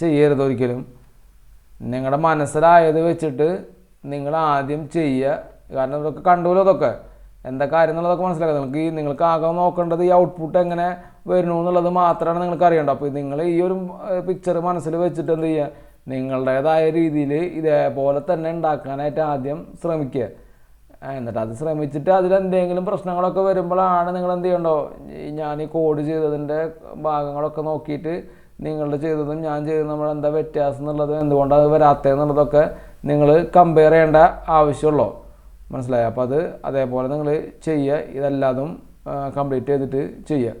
ചെയ്യരുത് ഒരിക്കലും. നിങ്ങളുടെ മനസ്സിലായത് വെച്ചിട്ട് നിങ്ങൾ ആദ്യം ചെയ്യുക. കാരണം ഇതൊക്കെ കണ്ടുപോലും അതൊക്കെ എന്താ കാര്യം എന്നുള്ളതൊക്കെ മനസ്സിലാക്കുക. നിങ്ങൾക്ക് ആകെ നോക്കേണ്ടത് ഈ ഔട്ട്പുട്ട് എങ്ങനെ വരുന്നു എന്നുള്ളത് മാത്രമാണ് നിങ്ങൾക്ക് അറിയേണ്ടത്. അപ്പോൾ നിങ്ങൾ ഈ ഒരു പിക്ചർ മനസ്സിൽ വെച്ചിട്ട് എന്ത് ചെയ്യുക? നിങ്ങളുടേതായ രീതിയിൽ ഇതേപോലെ തന്നെ ഉണ്ടാക്കാനായിട്ട് ആദ്യം ശ്രമിക്കുക. എന്നിട്ട് അത് ശ്രമിച്ചിട്ട് അതിലെന്തെങ്കിലും പ്രശ്നങ്ങളൊക്കെ വരുമ്പോഴാണ് നിങ്ങൾ എന്ത് ചെയ്യണ്ടോ, ഞാൻ ഈ കോഡ് ചെയ്തതിൻ്റെ ഭാഗങ്ങളൊക്കെ നോക്കിയിട്ട് നിങ്ങളുടെ ചെയ്തതും ഞാൻ ചെയ്തതും നമ്മൾ എന്താ വ്യത്യാസം എന്നുള്ളത്, എന്തുകൊണ്ടാണ് അത് വരാത്തതെന്നുള്ളതൊക്കെ നിങ്ങൾ കമ്പയർ ചെയ്യേണ്ട ആവശ്യമുള്ളൂ. മനസ്സിലായോ? അപ്പോൾ അതേപോലെ നിങ്ങൾ ചെയ്യുക. ഇതെല്ലാതും കംപ്ലീറ്റ് ചെയ്തിട്ട് ചെയ്യുക.